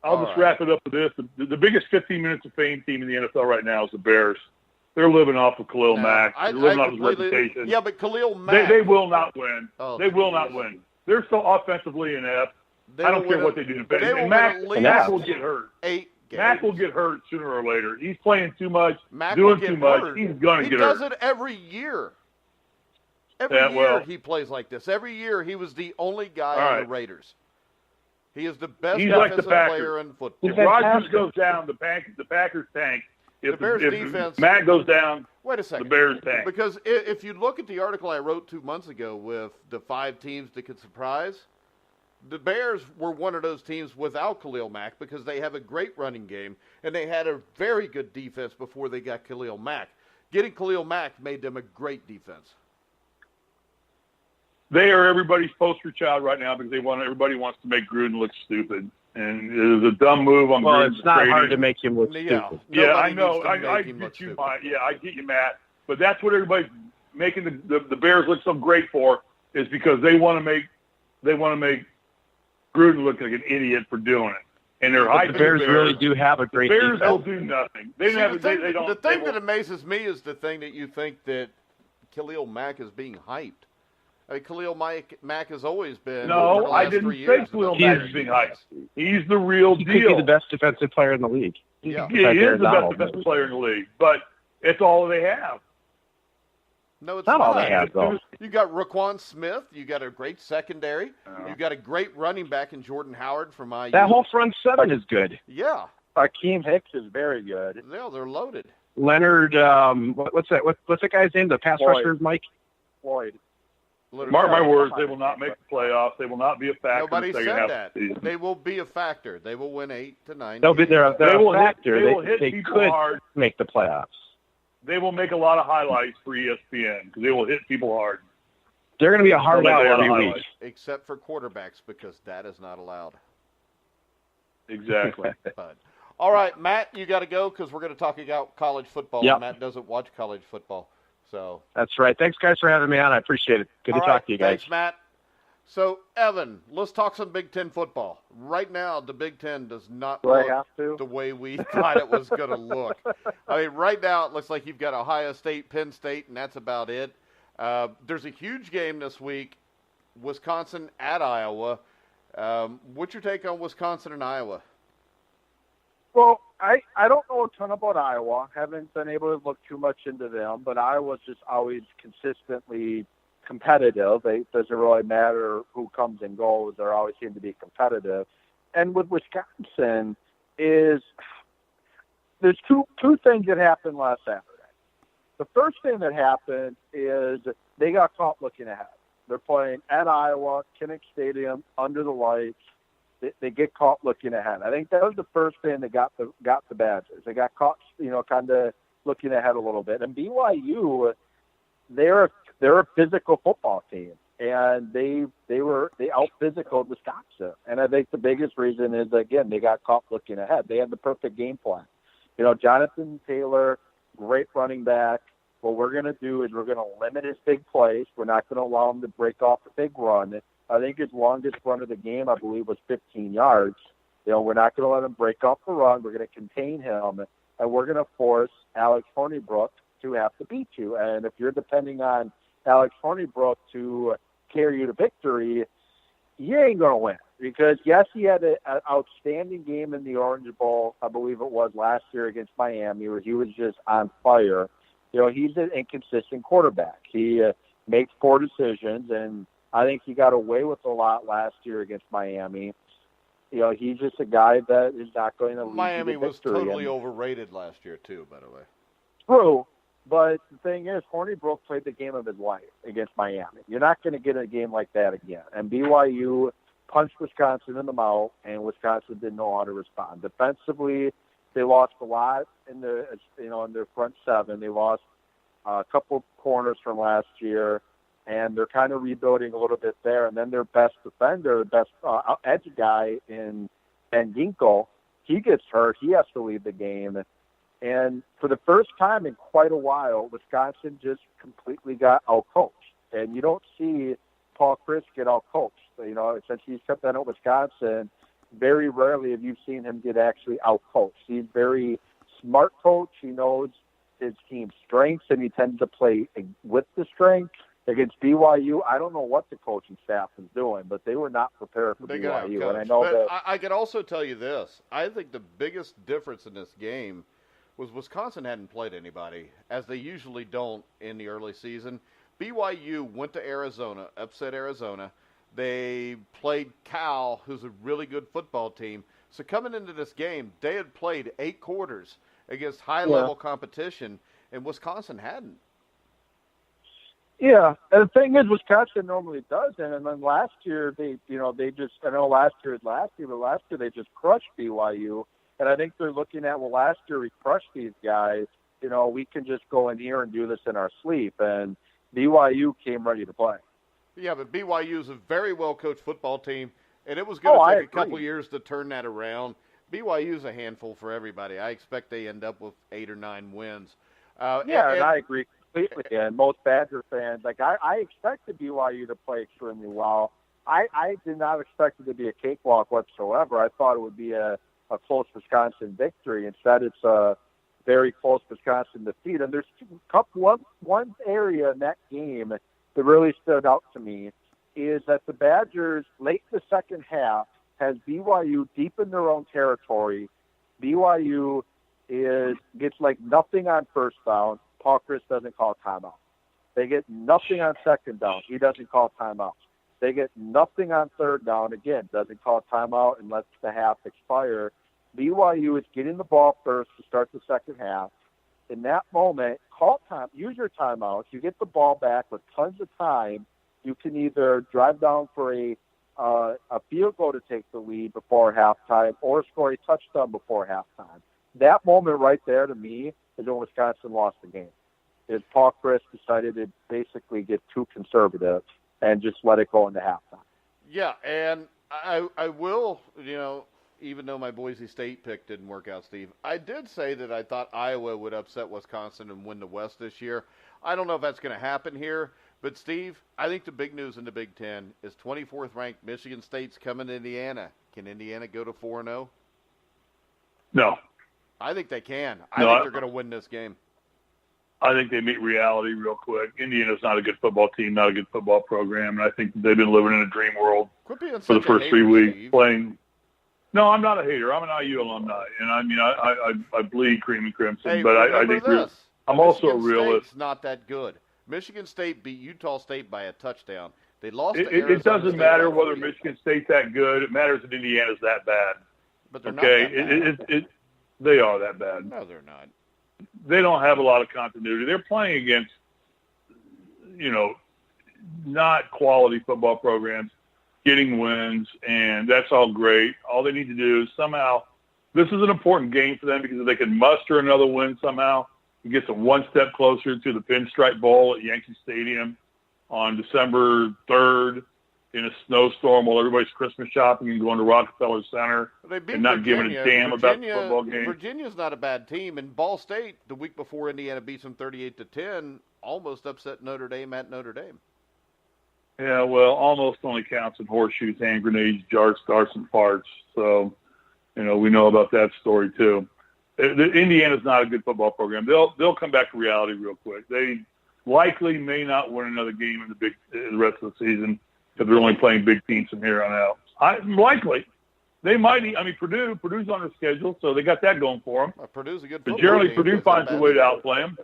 I'll just wrap it up with this. The biggest 15 minutes of fame team in the NFL right now is the Bears. They're living off of Khalil Mack. They're living off his reputation. Yeah, but Khalil Mack. They will not win. They will not win. They're so offensively inept. I don't care what they do. And Mac will get hurt. 8 games. Mac will get hurt sooner or later. He's playing too much, Mac doing too much. He's going to get hurt. He does it every year. Every year he plays like this. Every year he was the only guy on the Raiders. He is the best defensive player in football. If Rodgers goes down, the Packers tank. If the Bears defense, Matt goes down, wait a second. The Bears tank. Because if you look at the article I wrote 2 months ago with the 5 teams that could surprise, the Bears were one of those teams without Khalil Mack because they have a great running game and they had a very good defense before they got Khalil Mack. Getting Khalil Mack made them a great defense. They are everybody's poster child right now because everybody wants to make Gruden look stupid. And it was a dumb move on Gruden's. Well, it's not hard to make him look stupid. Yeah, I know. I get you, I get you, Matt. But that's what everybody's making the Bears look so great for is because they want to make Gruden look like an idiot for doing it. And they're hyping the Bears really do have a great defense. defense. Will do nothing. The thing that amazes me is the thing that you think that Khalil Mack is being hyped. I mean, Khalil Mack has always been. No, I didn't say Khalil Mack is being hyped. He's the real deal. He could be the best defensive player in the league. Yeah, he is the best defensive player in the league, but it's all they have. No, it's not all they have, though. You got Raquan Smith. You got a great secondary. You got a great running back in Jordan Howard from IU. That whole front seven is good. Yeah. Akeem Hicks is very good. Yeah, they're loaded. Leonard, what's that guy's name? The pass rusher, Mike? Floyd. Mark my words, they will not make the playoffs. They will not be a factor. Nobody said that. They will be a factor. They will win 8 to 9. They'll be there. They a will factor. They could hard. Make the playoffs. They will make a lot of highlights for ESPN because they will hit people hard. They're going to be a hard out every week. Except for quarterbacks because that is not allowed. Exactly. But, all right, Matt, you got to go because we're going to talk about college football. Yep. Matt doesn't watch college football. So that's right. Thanks, guys, for having me on. I appreciate it. Good to talk to you guys. Thanks, Matt. So, Evan, let's talk some Big Ten football. Right now, the Big Ten does not look the way we thought it was going to look. I mean, right now, it looks like you've got Ohio State, Penn State, and that's about it. There's a huge game this week, Wisconsin at Iowa. What's your take on Wisconsin and Iowa? Well, I don't know a ton about Iowa. Haven't been able to look too much into them, but Iowa's just always consistently competitive. It doesn't really matter who comes and goes. They always seem to be competitive. And with Wisconsin there's two things that happened last Saturday. The first thing that happened is they got caught looking ahead. They're playing at Iowa, Kinnick Stadium, under the lights. They get caught looking ahead. I think that was the first thing that got the Badgers. They got caught, kind of looking ahead a little bit. And BYU, they're a physical football team, and they out-physicaled Wisconsin. And I think the biggest reason is, again, they got caught looking ahead. They had the perfect game plan. Jonathan Taylor, great running back. What we're going to do is we're going to limit his big plays. We're not going to allow him to break off a big run. I think his longest run of the game, I believe, was 15 yards. We're not going to let him break off the run. We're going to contain him, and we're going to force Alex Hornibrook to have to beat you. And if you're depending on Alex Hornibrook to carry you to victory, you ain't going to win. Because, yes, he had an outstanding game in the Orange Bowl, I believe it was last year against Miami, where he was just on fire. He's an inconsistent quarterback. He makes poor decisions, and I think he got away with a lot last year against Miami. He's just a guy that is not going to lead Miami to victory. Was totally overrated last year, too, by the way. True, but the thing is, Hornibrook played the game of his life against Miami. You're not going to get a game like that again. And BYU punched Wisconsin in the mouth, and Wisconsin didn't know how to respond. Defensively, they lost a lot in their front seven. They lost a couple corners from last year. And they're kind of rebuilding a little bit there. And then their best defender, best edge guy in Ben Ginkle, he gets hurt. He has to leave the game. And for the first time in quite a while, Wisconsin just completely got outcoached. And you don't see Paul Chryst get outcoached. Since he's been at Wisconsin, very rarely have you seen him get actually outcoached. He's very smart coach. He knows his team's strengths, and he tends to play with the strengths. Against BYU, I don't know what the coaching staff was doing, but they were not prepared for BYU. And I know that I can also tell you this. I think the biggest difference in this game was Wisconsin hadn't played anybody, as they usually don't in the early season. BYU went to Arizona, upset Arizona. They played Cal, who's a really good football team. So coming into this game, they had played 8 quarters against high-level competition, and Wisconsin hadn't. Yeah, and the thing is, Wisconsin normally doesn't. And then last year, I know last year they just crushed BYU. And I think they're looking at, well, last year we crushed these guys. We can just go in here and do this in our sleep. And BYU came ready to play. Yeah, but BYU is a very well-coached football team, and it was going to take a couple years to turn that around. BYU is a handful for everybody. I expect they end up with 8 or 9 wins. And I agree completely. And most Badger fans, I expected BYU to play extremely well. I did not expect it to be a cakewalk whatsoever. I thought it would be a close Wisconsin victory. Instead, it's a very close Wisconsin defeat. And there's one area in that game that really stood out to me is that the Badgers, late in the second half, has BYU deep in their own territory. BYU gets nothing on first down. Paul Chris doesn't call timeout. They get nothing on second down. He doesn't call timeout. They get nothing on third down. Again, doesn't call timeout and lets the half expire. BYU is getting the ball first to start the second half. In that moment, use your timeouts. You get the ball back with tons of time. You can either drive down for a field goal to take the lead before halftime or score a touchdown before halftime. That moment right there, to me, is when Wisconsin lost the game. Paul Chris decided to basically get too conservative and just let it go into halftime. Yeah, and I will, even though my Boise State pick didn't work out, Steve, I did say that I thought Iowa would upset Wisconsin and win the West this year. I don't know if that's going to happen here, but, Steve, I think the big news in the Big Ten is 24th ranked Michigan State's coming to Indiana. Can Indiana go to 4-0? No. I think they can. I think they're going to win this game. I think they meet reality real quick. Indiana's not a good football team, not a good football program, and I think they've been living in a dream world for the first 3 weeks Steve. playing. No, I'm not a hater. I'm an IU alumni, and I bleed cream and crimson. Hey, but I think I'm also a realist. State's not that good. Michigan State beat Utah State by a touchdown. They lost. It doesn't matter whether Michigan State's that good. It matters that Indiana's that bad. But they're not that bad. They are that bad. No, they're not. They don't have a lot of continuity. They're playing against, not quality football programs, getting wins, and that's all great. All they need to do is somehow, this is an important game for them because if they can muster another win somehow, it gets them one step closer to the Pinstripe Bowl at Yankee Stadium on December 3rd in a snowstorm while everybody's Christmas shopping and going to Rockefeller Center and not giving a damn about the football game. Virginia's not a bad team, and Ball State, the week before Indiana beats them 38-10, almost upset Notre Dame at Notre Dame. Yeah, well, almost only counts in horseshoes, hand grenades, jars, starts, and farts. So, we know about that story too. Indiana's not a good football program. They'll come back to reality real quick. They likely may not win another game in the rest of the season because they're only playing big teams from here on out. Likely. They might. Purdue's on their schedule, so they got that going for them. Purdue's a good But football generally, team. Purdue finds a way to outplay them.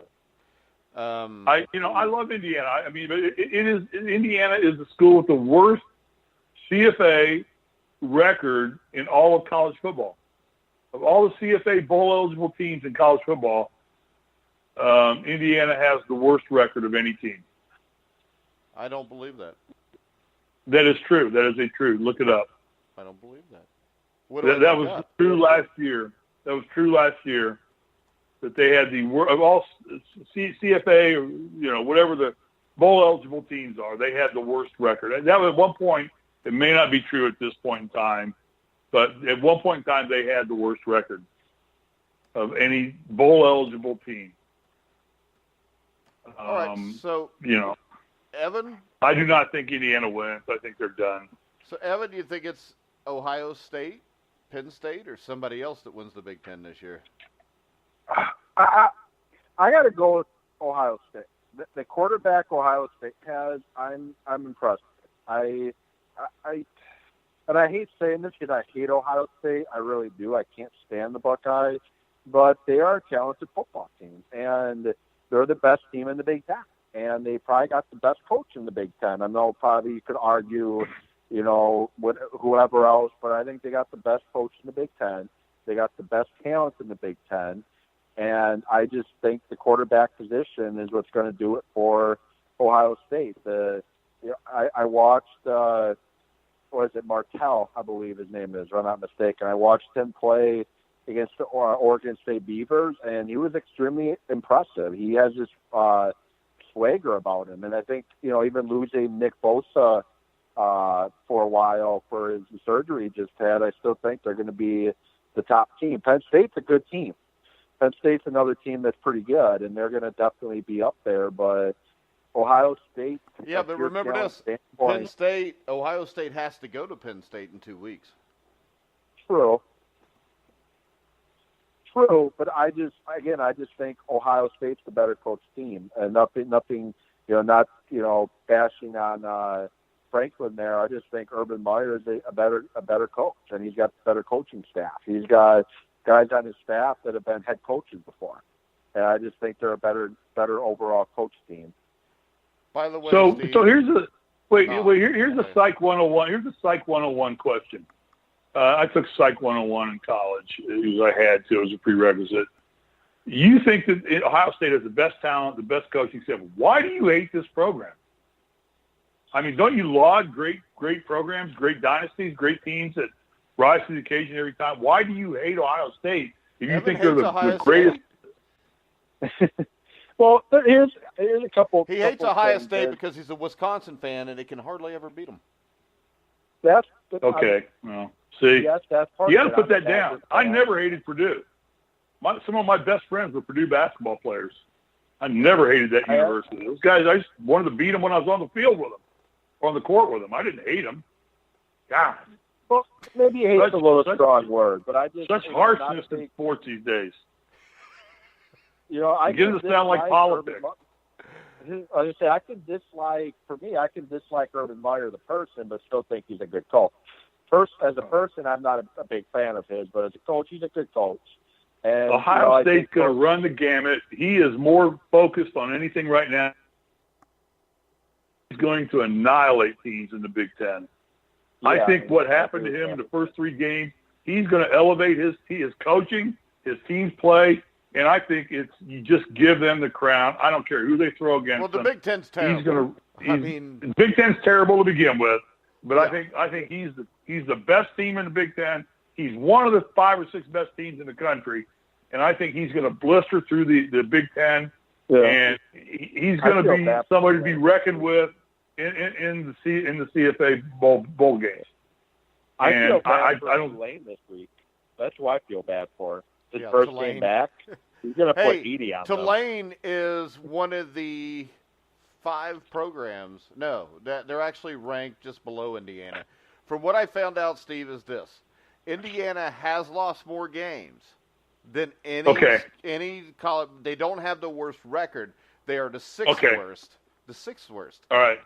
I love Indiana. Indiana is the school with the worst CFA record in all of college football. Of all the CFA bowl-eligible teams in college football, Indiana has the worst record of any team. I don't believe that. That is true. That is a true. Look it up. I don't believe that. That was true last year. That they had the of all CFA or whatever the bowl eligible teams are, they had the worst record. That was at one point. It may not be true at this point in time, but at one point in time they had the worst record of any bowl eligible team. All right, so Evan, I do not think Indiana wins. I think they're done. So Evan, do you think it's Ohio State, Penn State, or somebody else that wins the Big Ten this year? I got to go with Ohio State. the quarterback Ohio State has, I'm impressed. I hate saying this because I hate Ohio State. I really do. I can't stand the Buckeyes, but they are a talented football team, and they're the best team in the Big Ten, and they probably got the best coach in the Big Ten. I know probably you could argue, with whoever else, but I think they got the best coach in the Big Ten. They got the best talent in the Big Ten, and I just think the quarterback position is what's going to do it for Ohio State. I watched. Was it Martell, I believe his name is, if I'm not mistaken. I watched him play against the Oregon State Beavers, and he was extremely impressive. He has this swagger about him, and I think, even losing Nick Bosa for a while for his surgery he just had, I still think they're going to be the top team. Penn State's a good team. Penn State's another team that's pretty good, and they're going to definitely be up there, but Ohio State. Yeah, but remember this: Ohio State has to go to Penn State in 2 weeks. True, but I just think Ohio State's the better coach team, and nothing, not bashing on Franklin there. I just think Urban Meyer is a better coach, and he's got better coaching staff. He's got guys on his staff that have been head coaches before, and I just think they're a better overall coach team. By the way, so Steve, here's a Psych 101. Here's a Psych 101 question. I took Psych 101 in college because I had to as a prerequisite. You think that Ohio State has the best talent, the best coaching staff. Why do you hate this program? I mean, don't you laud great programs, great dynasties, great teams that rise to the occasion every time? Why do you hate Ohio State if you think they're the greatest? Well, here's a couple. He hates Ohio State because he's a Wisconsin fan, and he can hardly ever beat them. That's okay. Well, see, yes, that's part you got of to it. put that down. I never hated Purdue. Some of my best friends were Purdue basketball players. I never hated that university. Those guys, I just wanted to beat them when I was on the field with them, or on the court with them. I didn't hate them. God. Well, maybe hate's a little strong word, but I just such harshness in sports these days. I begin to sound like politics. I was say I can dislike Urban Meyer the person, but still think he's a good coach. First, as a person, I'm not a big fan of his, but as a coach, he's a good coach. And Ohio State's going to run the gamut. He is more focused on anything right now. He's going to annihilate teams in the Big Ten. Yeah, I think what happened to him in the first 3 games, he's going to elevate his coaching, his team's play. And I think you just give them the crown. I don't care who they throw against. Well, the them. Big Ten's terrible. The Big Ten's terrible to begin with, but yeah. I think he's the best team in the Big Ten. He's one of the 5 or 6 best teams in the country, and I think he's going to blister through the Big Ten, and he's going to be somebody to be reckoned with in the CFA bowl games. I feel bad for Tulane this week. That's who I feel bad for. His first Tulane. game back, he's going to put Edie on Tulane is one of the 5 programs. No, they're actually ranked just below Indiana. From what I found out, Steve, is this. Indiana has lost more games than any college. They don't have the worst record. They are the 6th worst. The 6th worst. All right.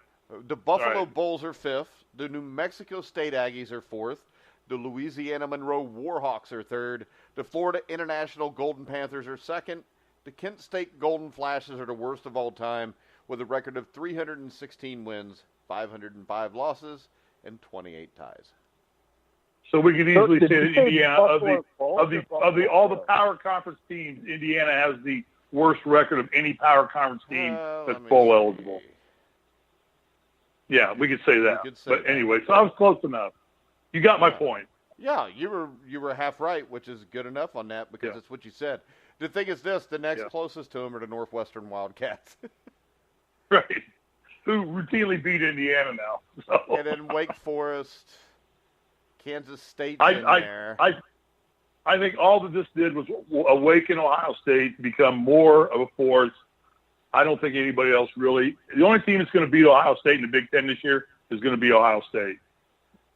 The Buffalo Bulls are 5th. The New Mexico State Aggies are 4th. The Louisiana Monroe Warhawks are 3rd. The Florida International Golden Panthers are 2nd. The Kent State Golden Flashes are the worst of all time with a record of 316 wins, 505 losses, and 28 ties. So we can easily say that Indiana, of all the power conference teams, Indiana has the worst record of any power conference team that's bowl eligible. Yeah, we could say that. Anyway, so I was close enough. You got my point. Yeah, you were half right, which is good enough on that because it's what you said. The thing is this, the next closest to them are the Northwestern Wildcats. Right. Who routinely beat Indiana now. So. And then Wake Forest, Kansas State's in there. I think all that this did was awaken Ohio State to become more of a force. I don't think anybody else really. The only team that's going to beat Ohio State in the Big Ten this year is going to be Ohio State.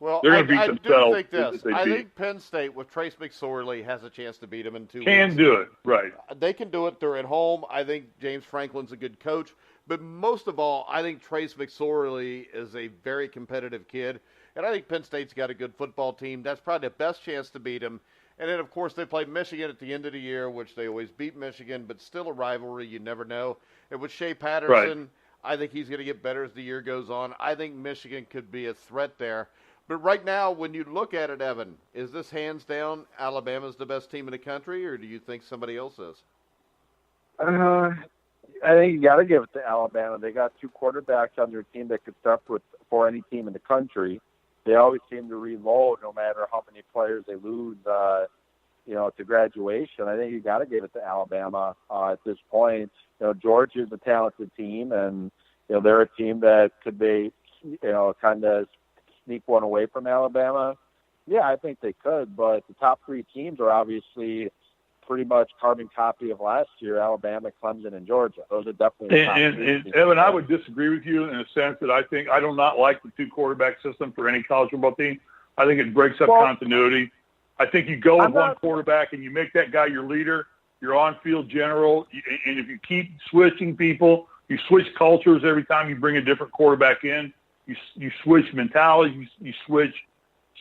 Well, they're going to beat themselves. I do think this. I think Penn State with Trace McSorley has a chance to beat them in 2 weeks. Can do it, right. They can do it. They're at home. I think James Franklin's a good coach. But most of all, I think Trace McSorley is a very competitive kid. And I think Penn State's got a good football team. That's probably the best chance to beat them. And then, of course, they play Michigan at the end of the year, which they always beat Michigan, but still a rivalry. You never know. And with Shea Patterson, I think he's going to get better as the year goes on. I think Michigan could be a threat there. But right now, when you look at it, Evan, is this hands down Alabama's the best team in the country, or do you think somebody else is? I think you got to give it to Alabama. They got 2 quarterbacks on their team that could start for any team in the country. They always seem to reload no matter how many players they lose, to graduation. I think you got to give it to Alabama at this point. Georgia's a talented team, and they're a team that could be, kind of sneak one away from Alabama. Yeah, I think they could, but the top 3 teams are obviously pretty much carbon copy of last year: Alabama, Clemson, and Georgia. Those are definitely. And Evan, I would disagree with you in a sense that I do not like the 2 quarterback system for any college football team. I think it breaks up continuity. I think you go with one quarterback and you make that guy your leader, your on-field general, and if you keep switching people, you switch cultures every time you bring a different quarterback in. You switch mentality, you switch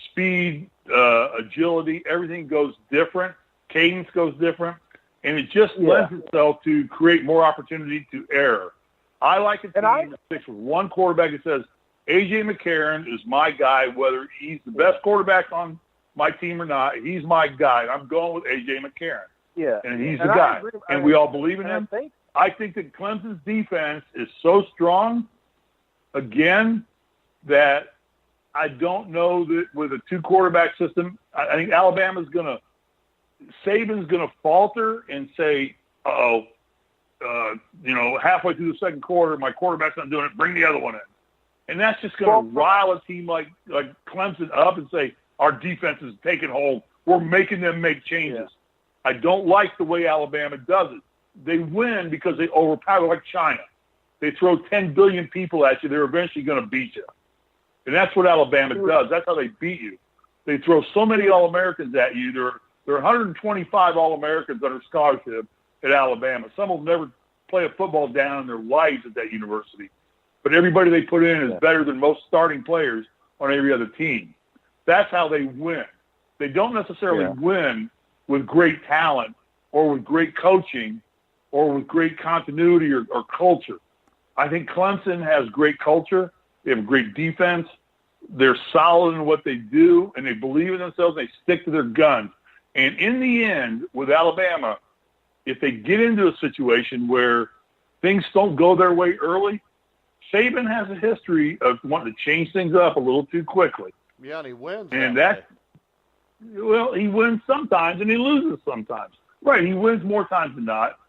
speed, agility. Everything goes different. Cadence goes different, and it just lends itself to create more opportunity to error. I like a team that sticks with one quarterback that says, A.J. McCarron is my guy, whether he's the best quarterback on my team or not. He's my guy. I'm going with A.J. McCarron. Yeah. And he's the guy. And we all believe in him. I think that Clemson's defense is so strong, again, that I don't know that with a 2 quarterback system, I think Saban's going to falter and say, halfway through the second quarter, my quarterback's not doing it, bring the other one in. And that's just going to rile a team like Clemson up and say, our defense is taking hold. We're making them make changes. Yeah. I don't like the way Alabama does it. They win because they overpower, like China. They throw 10 billion people at you. They're eventually going to beat you. And that's what Alabama does. That's how they beat you. They throw so many All-Americans at you. There are 125 All-Americans under scholarship at Alabama. Some will never play a football down in their lives at that university. But everybody they put in is better than most starting players on every other team. That's how they win. They don't necessarily win with great talent or with great coaching or with great continuity or culture. I think Clemson has great culture. They have great defense. They're solid in what they do, and they believe in themselves. They stick to their guns. And in the end, with Alabama, if they get into a situation where things don't go their way early, Saban has a history of wanting to change things up a little too quickly. Yeah, and he wins. And he wins sometimes and he loses sometimes. Right, he wins more times than not.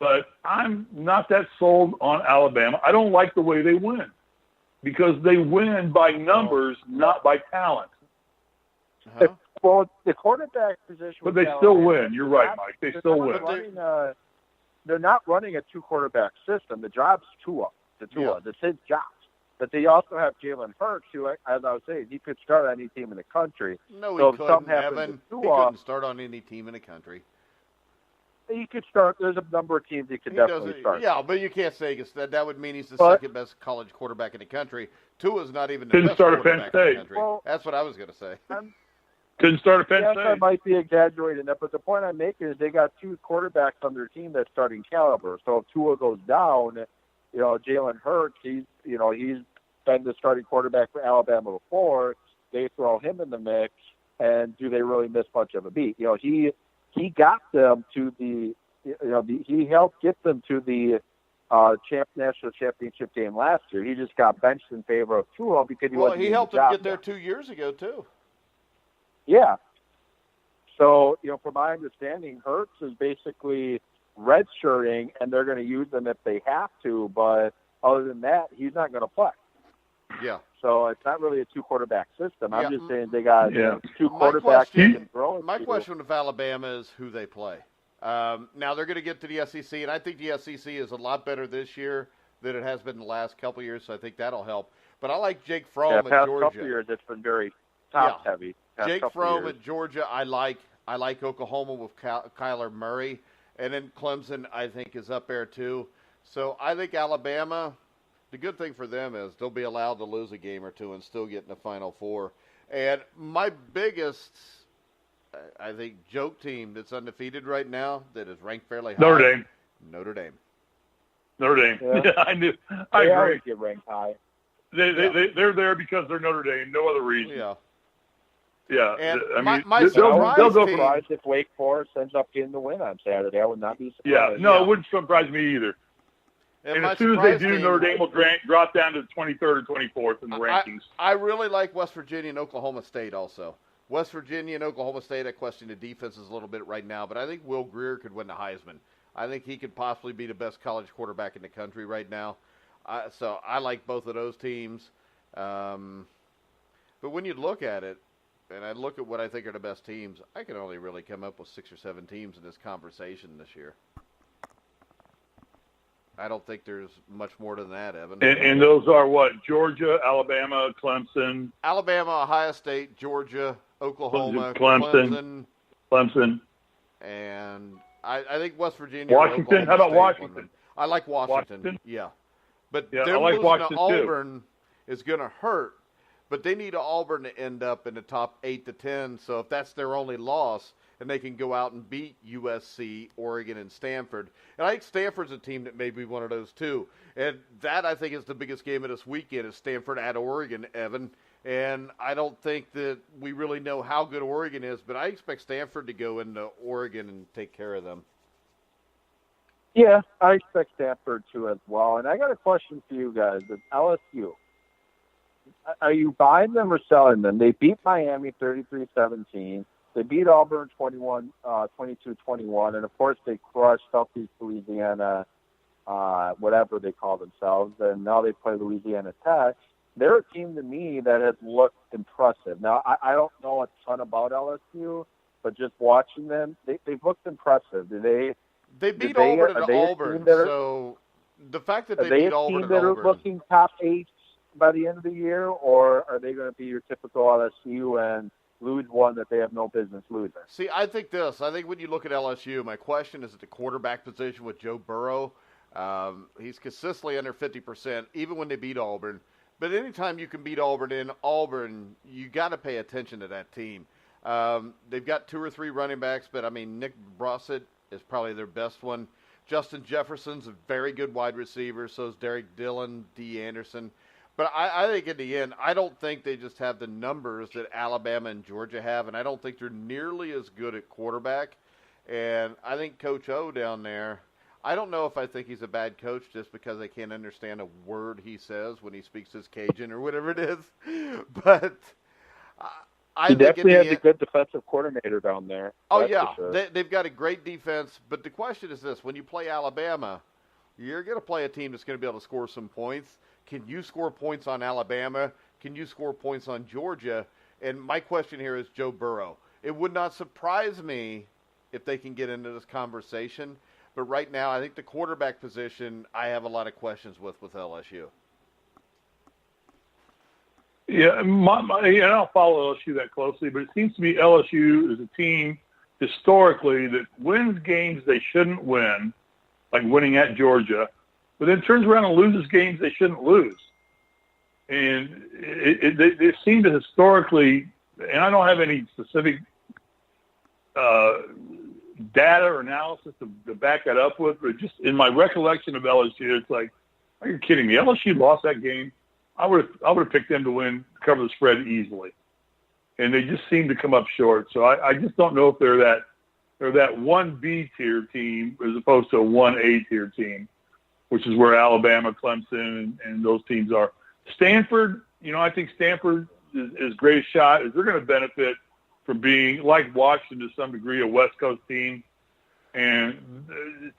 But I'm not that sold on Alabama. I don't like the way they win because they win by numbers, not by talent. Uh-huh. Well, the quarterback position. But they still win. You're right, Mike. They still win. They're not running a 2-quarterback system. The job's Tua. Yeah. That's his job. But they also have Jalen Hurts, who, as I was saying, he could start on any team in the country. No, he couldn't, Evan. He couldn't start on any team in the country. He could start. There's a number of teams he could definitely start. Yeah, but you can't say that would mean he's the second best college quarterback in the country. Tua's not even the best quarterback in the country. Well, that's what I was going to say. Couldn't start at Penn State. I might be exaggerating that, but the point I'm making is they got 2 quarterbacks on their team that's starting caliber. So if Tua goes down, Jalen Hurts, he's been the starting quarterback for Alabama before. They throw him in the mix, and do they really miss much of a beat? He got them to he helped get them to the national championship game last year. He just got benched in favor of Tua because he helped them get there 2 years ago too. Yeah. So, from my understanding, Hurts is basically redshirting, and they're going to use him if they have to. But other than that, he's not going to play. Yeah. So it's not really a 2-quarterback system. I'm just saying they got 2 quarterbacks. My question with Alabama is who they play. Now they're going to get to the SEC, and I think the SEC is a lot better this year than it has been the last couple of years, so I think that'll help. But I like Jake Fromm at Georgia. Past couple of years, it's been very top-heavy. Jake Fromm at Georgia, I like Oklahoma with Kyler Murray. And then Clemson, I think, is up there too. So I think Alabama, the good thing for them is they'll be allowed to lose a game or two and still get in the Final Four. And my biggest, I think, joke team that's undefeated right now that is ranked fairly high. Notre Dame. Notre Dame. Notre Dame. Yeah. I knew. They I always agree. get ranked high. They're there because they're Notre Dame. No other reason. Yeah. Yeah. And I mean, my they'll surprise go for team- Surprised if Wake Forest ends up getting the win on Saturday. I would not be Yeah. surprised. No, Yeah. it wouldn't surprise me either. And my as soon as they surprise do, team- Notre Dame will drop down to 23rd or 24th in the rankings. I really like West Virginia and Oklahoma State also. West Virginia and Oklahoma State, I question the defenses a little bit right now, but I think Will Grier could win the Heisman. I think he could possibly be the best college quarterback in the country right now. So I like both of those teams. But when you look at it, and I look at what I think are the best teams, I can only really come up with 6 or 7 teams in this conversation this year. I don't think there's much more than that, Evan. And those are what? Georgia, Alabama, Clemson. Alabama, Ohio State, Georgia, Oklahoma, Clemson. And I think West Virginia. Washington. How about Washington? I like Washington. Washington? Yeah. But Yeah, I them like losing Washington, to too. Auburn is going to hurt. But they need Auburn to end up in the top 8 to 10. So if that's their only loss, and they can go out and beat USC, Oregon, and Stanford. And I think Stanford's a team that may be one of those too. And that, I think, is the biggest game of this weekend is Stanford at Oregon, Evan. And I don't think that we really know how good Oregon is, but I expect Stanford to go into Oregon and take care of them. Yeah, I expect Stanford to as well. And I got a question for you guys. It's LSU. Are you buying them or selling them? They beat Miami 33-17. They beat Auburn 22-21. And, of course, they crushed Southeast Louisiana, whatever they call themselves. And now they play Louisiana Tech. They're a team to me that has looked impressive. Now, I don't know a ton about LSU, but just watching them, they've looked impressive. They beat they- Auburn are at they a Auburn, team that are- so the fact that Are they they beat a Auburn team at that are Auburn, looking top 8 by the end of the year, or are they going to be your typical LSU and lose one that they have no business losing? See, I think when you look at LSU, my question is at the quarterback position with Joe Burrow. He's consistently under 50%, even when they beat Auburn. But anytime you can beat Auburn in Auburn, you got to pay attention to that team. They've got 2 or 3 running backs, but, I mean, Nick Brossett is probably their best one. Justin Jefferson's a very good wide receiver, so is Derek Dillon, D. Anderson. But I think in the end, I don't think they just have the numbers that Alabama and Georgia have, and I don't think they're nearly as good at quarterback. And I think Coach O down there, I don't know if I think he's a bad coach just because I can't understand a word he says when he speaks his Cajun or whatever it is. But I He think definitely in has the a end, good defensive coordinator down there. oh, That's yeah, for sure. they've got a great defense. But the question is this: when you play Alabama, you're going to play a team that's going to be able to score some points. Can you score points on Alabama? Can you score points on Georgia? And my question here is Joe Burrow. It would not surprise me if they can get into this conversation. But right now, I think the quarterback position, I have a lot of questions with LSU. Yeah, I don't follow LSU that closely, but it seems to me LSU is a team historically that wins games they shouldn't win, like winning at Georgia, but then turns around and loses games they shouldn't lose. And they seem to historically, and I don't have any specific data or analysis to back that up with, but just in my recollection of LSU, it's like, are you kidding me? LSU lost that game. I would have picked them to win, cover the spread easily, and they just seem to come up short. So I just don't know if they're that 1B tier team as opposed to a 1A tier team, which is where Alabama, Clemson, and those teams are. Stanford, I think Stanford is greatest shot is they're going to benefit from being like Washington to some degree, a West Coast team, and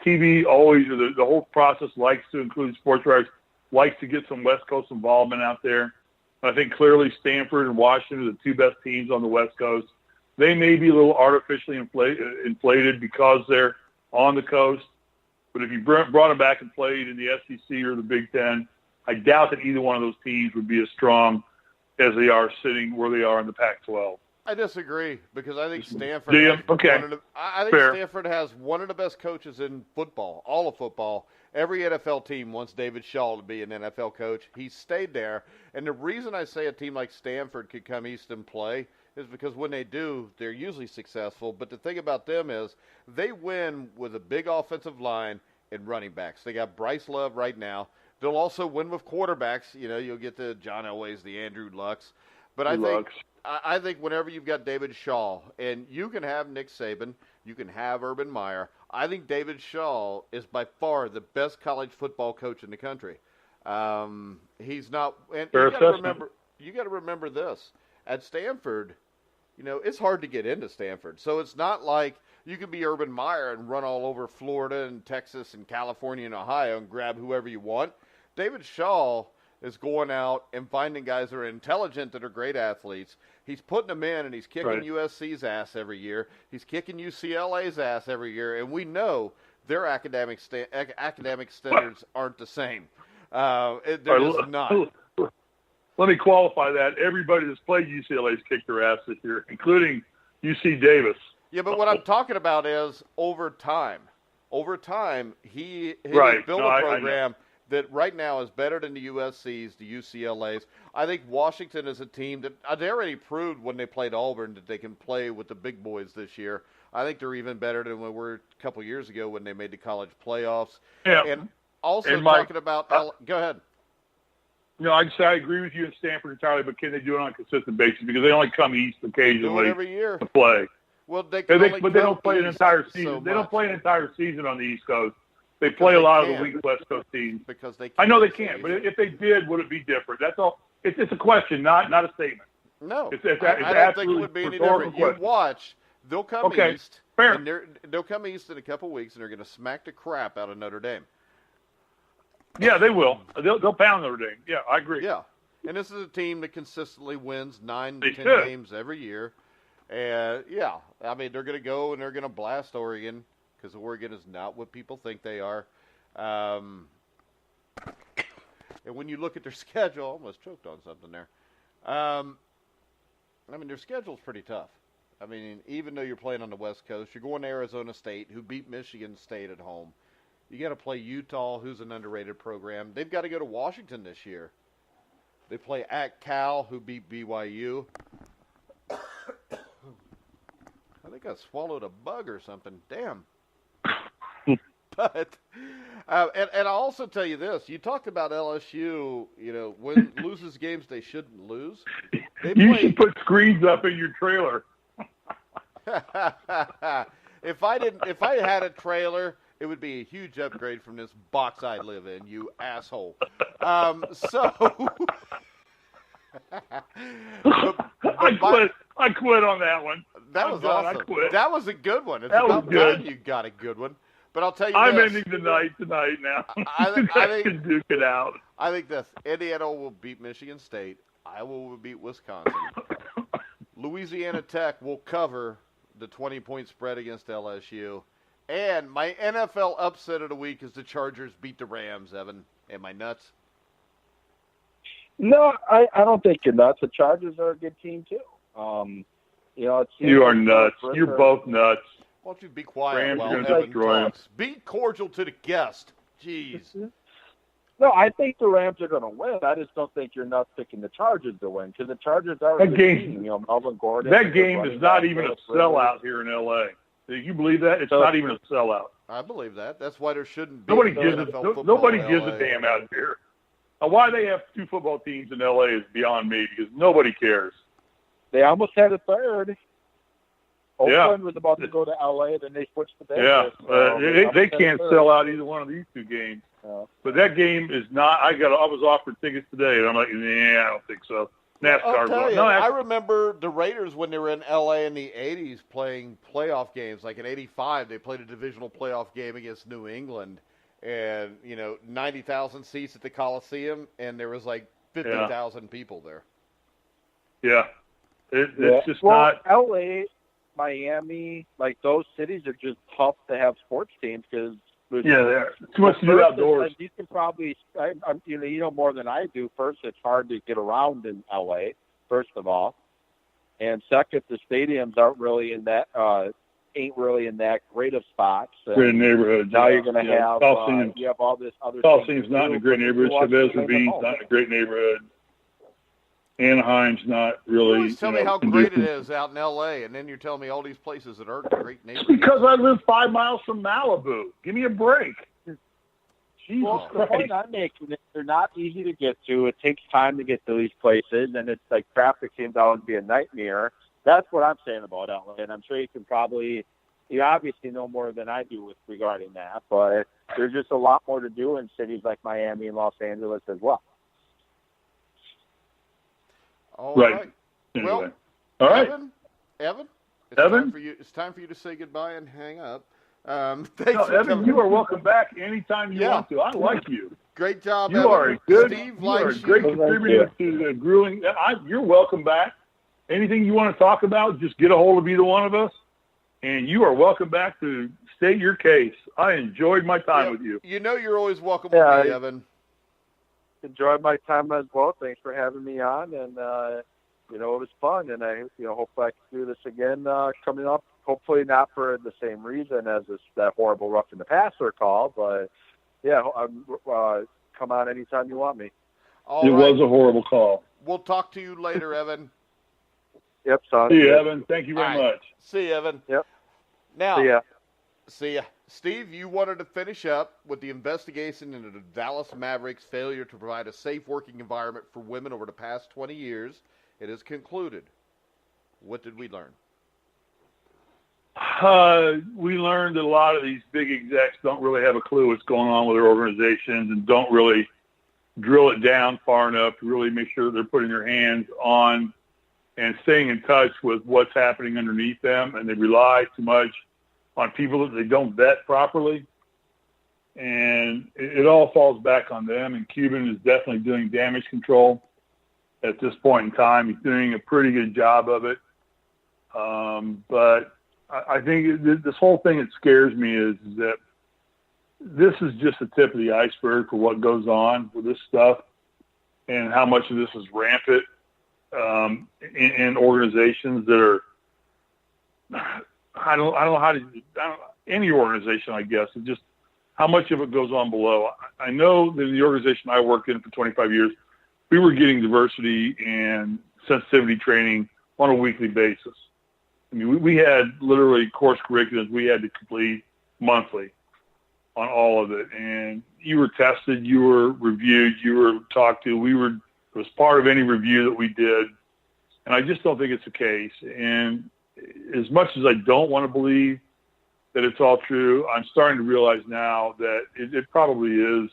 TV always, or the whole process likes to include sports writers. Likes to get some West Coast involvement out there. I think clearly Stanford and Washington are the 2 best teams on the West Coast. They may be a little artificially inflated because they're on the coast, but if you brought them back and played in the SEC or the Big Ten, I doubt that either one of those teams would be as strong as they are sitting where they are in the Pac-12. I disagree because I think Stanford. Do you? Has Okay. I think Fair. Stanford has one of the best coaches in football, all of football. Every NFL team wants David Shaw to be an NFL coach. He stayed there, and the reason I say a team like Stanford could come east and play is because when they do, they're usually successful. But the thing about them is they win with a big offensive line and running backs. They got Bryce Love right now. They'll also win with quarterbacks. You know, you'll get the John Elways, the Andrew Lucks. But I think whenever you've got David Shaw, and you can have Nick Saban, you can have Urban Meyer, I think David Shaw is by far the best college football coach in the country. He's not, and Fair you got to remember this. At Stanford, you know, it's hard to get into Stanford. So it's not like you can be Urban Meyer and run all over Florida and Texas and California and Ohio and grab whoever you want. David Shaw is going out and finding guys that are intelligent, that are great athletes. He's putting them in, and he's kicking USC's ass every year. He's kicking UCLA's ass every year, and we know their academic standards aren't the same. They're just not. Let me qualify that. Everybody that's played UCLA's kicked their ass this year, including UC Davis. Yeah, but what I'm talking about is over time. Over time, he has built a program that right now is better than the USC's, the UCLA's. I think Washington is a team that they already proved when they played Auburn that they can play with the big boys this year. I think they're even better than we were a couple years ago when they made the college playoffs. Yeah. And also and Mike, talking about go ahead. No, I agree with you in Stanford entirely, but can they do it on a consistent basis? Because they only come east occasionally every year to play. Well, but they don't play an entire season. So they don't play an entire season on the East Coast. They play a lot of the weak West Coast teams. Because they I know they can't, but if they did, would it be different? That's all. It's a question, not a statement. No, it's I don't think it would be any different. You watch, they'll come east. Fair. And they'll come east in a couple weeks, and they're going to smack the crap out of Notre Dame. Yeah, they will. They'll pound Notre Dame. Yeah, I agree. Yeah, and this is a team that consistently wins 9 to 10 games every year. And, yeah, I mean, they're going to go and they're going to blast Oregon because Oregon is not what people think they are. And when you look at their schedule, I almost choked on something there. I mean, their schedule's pretty tough. I mean, even though you're playing on the West Coast, you're going to Arizona State, who beat Michigan State at home. You got to play Utah, who's an underrated program. They've got to go to Washington this year. They play at Cal, who beat BYU. I think I swallowed a bug or something. Damn. But and I'll also tell you this: you talked about LSU. You know, when loses games they shouldn't lose. You should put screens up in your trailer. If I had a trailer, it would be a huge upgrade from this box I live in. You asshole. I quit on that one. That was awesome. I quit. That was a good one. It's that about was good. time you got a good one. But I'll tell you I'm this. ending the night tonight now. I think can duke it out. I think this. Indiana will beat Michigan State. Iowa will beat Wisconsin. Louisiana Tech will cover the 20-point spread against LSU. And my NFL upset of the week is the Chargers beat the Rams, Evan. Am I nuts? No, I don't think you're nuts. The Chargers are a good team, too. You know, you are nuts. You're both nuts. Why don't you be quiet Rams while Evan talks? Be cordial to the guest. Jeez. No, I think the Rams are going to win. I just don't think you're nuts picking the Chargers to win because the Chargers are a good team. You know, Melvin Gordon. That game is not even a sellout here in L.A. Do you believe that? It's not even a sellout. I believe that. That's why there shouldn't be nobody gives a damn out here. Why they have two football teams in L.A. is beyond me because nobody cares. They almost had a third. Oakland was about to go to L.A., then they switched to Vegas. Yeah, they can't sell out either one of these two games. But that game is not. I was offered tickets today, and I'm like, I don't think so. NASCAR. I remember the Raiders when they were in L.A. in the 80s playing playoff games. Like in '85, they played a divisional playoff game against New England, and 90,000 seats at the Coliseum, and there was like 50,000 people there. Yeah, it's just not L.A., Miami, like those cities are just tough to have sports teams because they're too much to do outdoors. You can probably, you know more than I do. First, it's hard to get around in LA. First of all, and second, the stadiums ain't really in that great of spots. Great neighborhood. Now you're going to have Coliseum's you have all this other. Coliseum's not in a great neighborhood. Chavez Ravine's not in a great neighborhood. Anaheim's not really. You always tell me how great it is out in L.A., and then you're telling me all these places that aren't great neighborhoods. Because I live 5 miles from Malibu. Give me a break. Jesus Well, the Christ. point I'm making is they're not easy to get to. It takes time to get to these places, and it's like traffic seems to always be a nightmare. That's what I'm saying about LA, and I'm sure you obviously know more than I do regarding that, but there's just a lot more to do in cities like Miami and Los Angeles as well. All Right. Anyway. Well, all right. Evan, Evan? It's time for you to say goodbye and hang up. No, Thanks for Evan, coming. you are welcome back anytime you want to. I like you. Great job, You Evan. are a good. Steve you are a likes great you. contributor to the grueling. You're welcome back. Anything you want to talk about, just get a hold of either one of us, and you are welcome back to state your case. I enjoyed my time with you. You know you're always welcome with me, Evan. Enjoyed my time as well. Thanks for having me on, and it was fun. And I hope I can do this again coming up. Hopefully not for the same reason as that horrible roughing the passer call, but yeah, come on anytime you want me. It was a horrible call. We'll talk to you later, Evan. Yep, son. See you, Evan. Thank you very much. See you, Evan. Yep. Now, see ya. Steve, you wanted to finish up with the investigation into the Dallas Mavericks' failure to provide a safe working environment for women over the past 20 years. It is concluded. What did we learn? We learned that a lot of these big execs don't really have a clue what's going on with their organizations and don't really drill it down far enough to really make sure that they're putting their hands on and staying in touch with what's happening underneath them, and they rely too much on people that they don't vet properly. And it all falls back on them, and Cuban is definitely doing damage control at this point in time. He's doing a pretty good job of it. But I think this whole thing that scares me is that this is just the tip of the iceberg for what goes on with this stuff and how much of this is rampant in organizations that are, I don't know how to, any organization, I guess, it's just how much of it goes on below. I know that in the organization I worked in for 25 years, we were getting diversity and sensitivity training on a weekly basis. I mean, we had literally course curriculums we had to complete monthly on all of it. And you were tested, you were reviewed, you were talked to. It was part of any review that we did. And I just don't think it's the case. And as much as I don't want to believe that it's all true, I'm starting to realize now that it probably is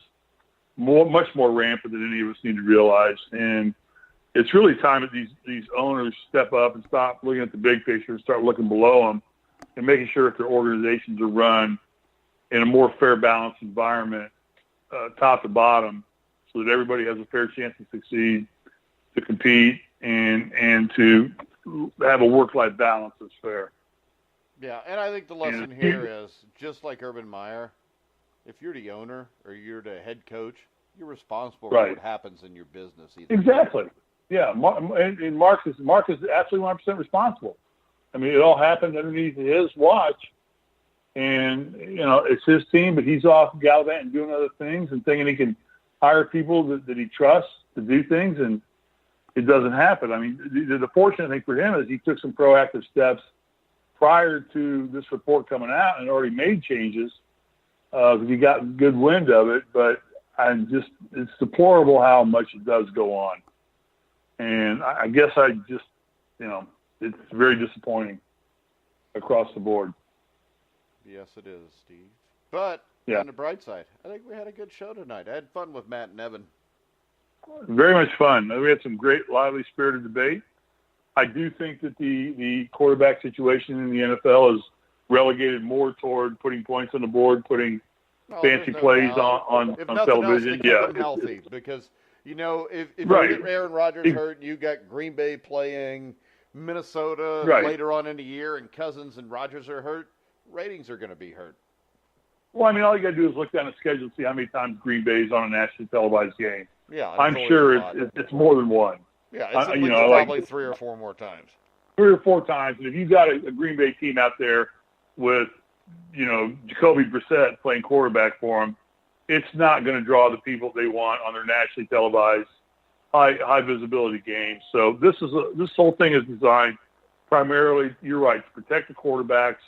much more rampant than any of us need to realize. And it's really time that these owners step up and stop looking at the big picture and start looking below them and making sure that their organizations are run in a more fair, balanced environment, top to bottom, so that everybody has a fair chance to succeed, to compete, and to have a work-life balance that's fair. Yeah, and I think the lesson here is, just like Urban Meyer, if you're the owner or you're the head coach, you're responsible for what happens in your business. Exactly. Yeah, and Mark is absolutely 100% responsible. I mean, it all happened underneath his watch, and it's his team, but he's off gallivanting, doing other things, and thinking he can hire people that he trusts to do things, and it doesn't happen. I mean, the fortunate thing for him is he took some proactive steps prior to this report coming out and already made changes because he got good wind of it. But it's deplorable how much it does go on. And I guess it's very disappointing across the board. Yes, it is, Steve. But on the bright side, I think we had a good show tonight. I had fun with Matt and Evan. Very much fun. We had some great, lively, spirited debate. I do think that the quarterback situation in the NFL is relegated more toward putting points on the board, putting fancy plays on television. Yeah, healthy because if you get Aaron Rodgers hurt, you got Green Bay playing Minnesota later on in the year, and Cousins and Rodgers are hurt. Ratings are going to be hurt. Well, I mean, all you got to do is look down the schedule and see how many times Green Bay is on a nationally televised game. Yeah, I'm sure it's more than one. Yeah, it's probably 3 or 4 more times. 3 or 4 times. And if you've got a Green Bay team out there with, Jacoby Brissett playing quarterback for them, it's not going to draw the people they want on their nationally televised high visibility games. So this whole thing is designed primarily, you're right, to protect the quarterbacks,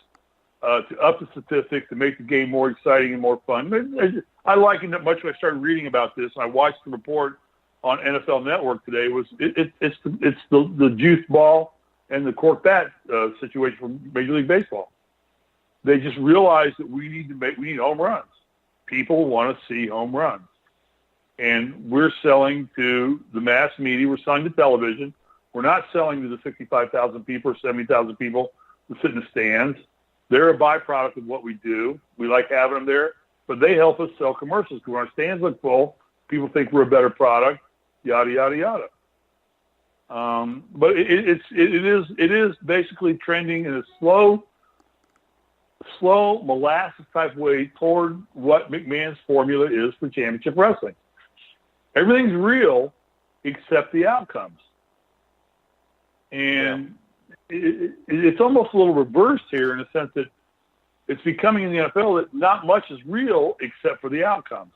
to up the statistics, to make the game more exciting and more fun. I likened it much when I started reading about this, and I watched the report on NFL Network today. It's the juice ball and the cork bat situation from Major League Baseball. They just realized that we need home runs. People want to see home runs. And we're selling to the mass media. We're selling to television. We're not selling to the 65,000 people or 70,000 people who sit in the stands. They're a byproduct of what we do. We like having them there, but they help us sell commercials because when our stands look full, people think we're a better product, yada, yada, yada. But it is basically trending in a slow molasses type way toward what McMahon's formula is for championship wrestling. Everything's real except the outcomes. And it's almost a little reversed here in the sense that it's becoming in the NFL that not much is real except for the outcomes.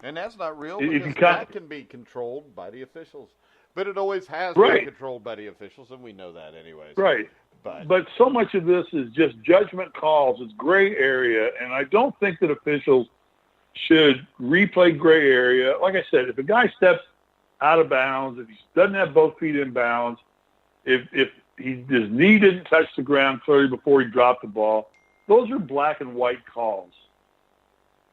And that's not real because that can be controlled by the officials. But it always has been controlled by the officials, and we know that anyways. Right. But so much of this is just judgment calls. It's gray area, and I don't think that officials should replay gray area. Like I said, if a guy steps out of bounds, if he doesn't have both feet in bounds, if his knee didn't touch the ground clearly before he dropped the ball, those are black and white calls.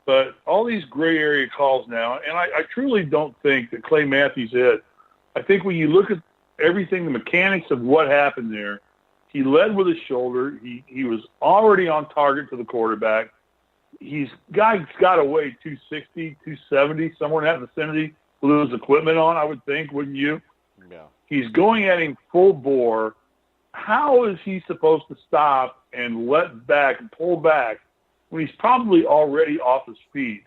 But all these gray area calls now, and I truly don't think that Clay Matthews hit. I think when you look at everything, the mechanics of what happened there, he led with his shoulder. He was already on target to the quarterback. Guy's got to weigh 260, 270, somewhere in that vicinity with his equipment on, I would think, wouldn't you? Yeah. He's going at him full bore. How is he supposed to stop and let back and pull back when he's probably already off his feet?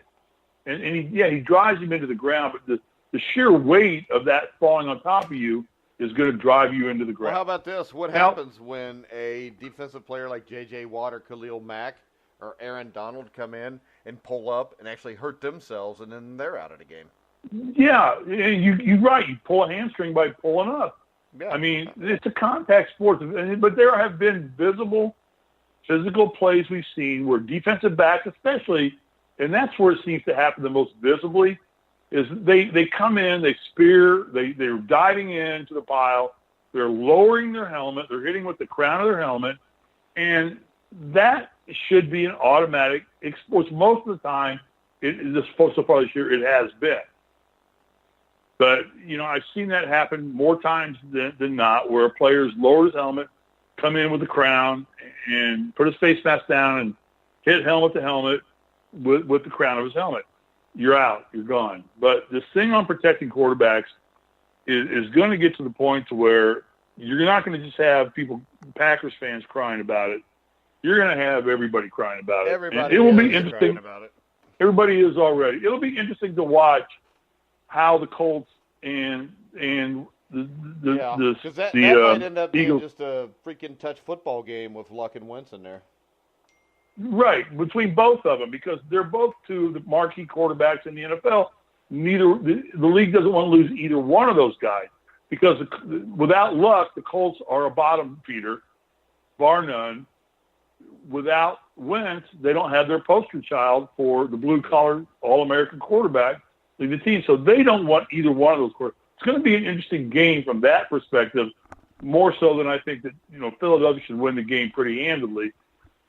And he drives him into the ground, but the sheer weight of that falling on top of you is going to drive you into the ground. Well, how about this? What happens when a defensive player like J.J. Watt or Khalil Mack or Aaron Donald come in and pull up and actually hurt themselves, and then they're out of the game? Yeah, you're right. You pull a hamstring by pulling up. Yeah. I mean, it's a contact sport, but there have been visible physical plays we've seen where defensive backs especially, and that's where it seems to happen the most visibly, is they come in, they spear, they're diving into the pile, they're lowering their helmet, they're hitting with the crown of their helmet, and that should be an automatic, which most of the time, so far this year, it has been. But, I've seen that happen more times than not, where a player's lowered his helmet, come in with the crown, and put his face mask down and hit helmet to helmet with the crown of his helmet. You're out. You're gone. But this thing on protecting quarterbacks is going to get to the point to where you're not going to just have Packers fans crying about it. You're going to have everybody crying about it. Everybody it will be interesting. Crying about it. Everybody is already. It'll be interesting to watch how the Colts and the because that might end up being just a freaking touch football game with Luck and Wentz in there. Right, between both of them, because they're both two of the marquee quarterbacks in the NFL. The league doesn't want to lose either one of those guys because without Luck, the Colts are a bottom feeder, bar none. Without Wentz, they don't have their poster child for the blue-collar All-American quarterback leading the team. So they don't want either one of those quarterbacks. It's going to be an interesting game from that perspective, more so than I think that Philadelphia should win the game pretty handily,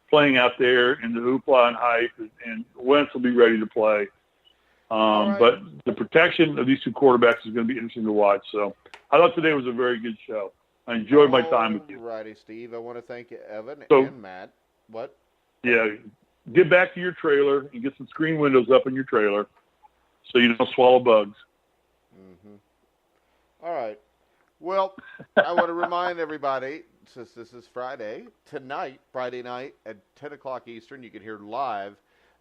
playing out there in the hoopla and hype, and Wentz will be ready to play. Right. But the protection of these two quarterbacks is going to be interesting to watch. So I thought today was a very good show. I enjoyed my time with you. Righty, Steve. I want to thank Evan and Matt. What? Yeah, get back to your trailer and get some screen windows up in your trailer so you don't swallow bugs. Mm-hmm. All right. Well, I want to remind everybody, since this is Friday, tonight, Friday night at 10 o'clock Eastern, you can hear live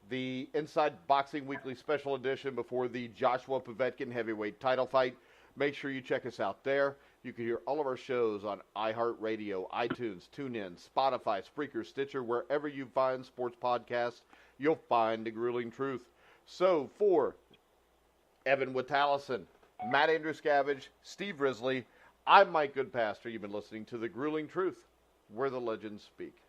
the Inside Boxing Weekly Special Edition before the Joshua Povetkin heavyweight title fight. Make sure you check us out there. You can hear all of our shows on iHeartRadio, iTunes, TuneIn, Spotify, Spreaker, Stitcher, wherever you find sports podcasts, you'll find The Grueling Truth. So for Evan Whitalison, Matt Andruscavage, Steve Risley, I'm Mike Goodpaster. You've been listening to The Grueling Truth, where the legends speak.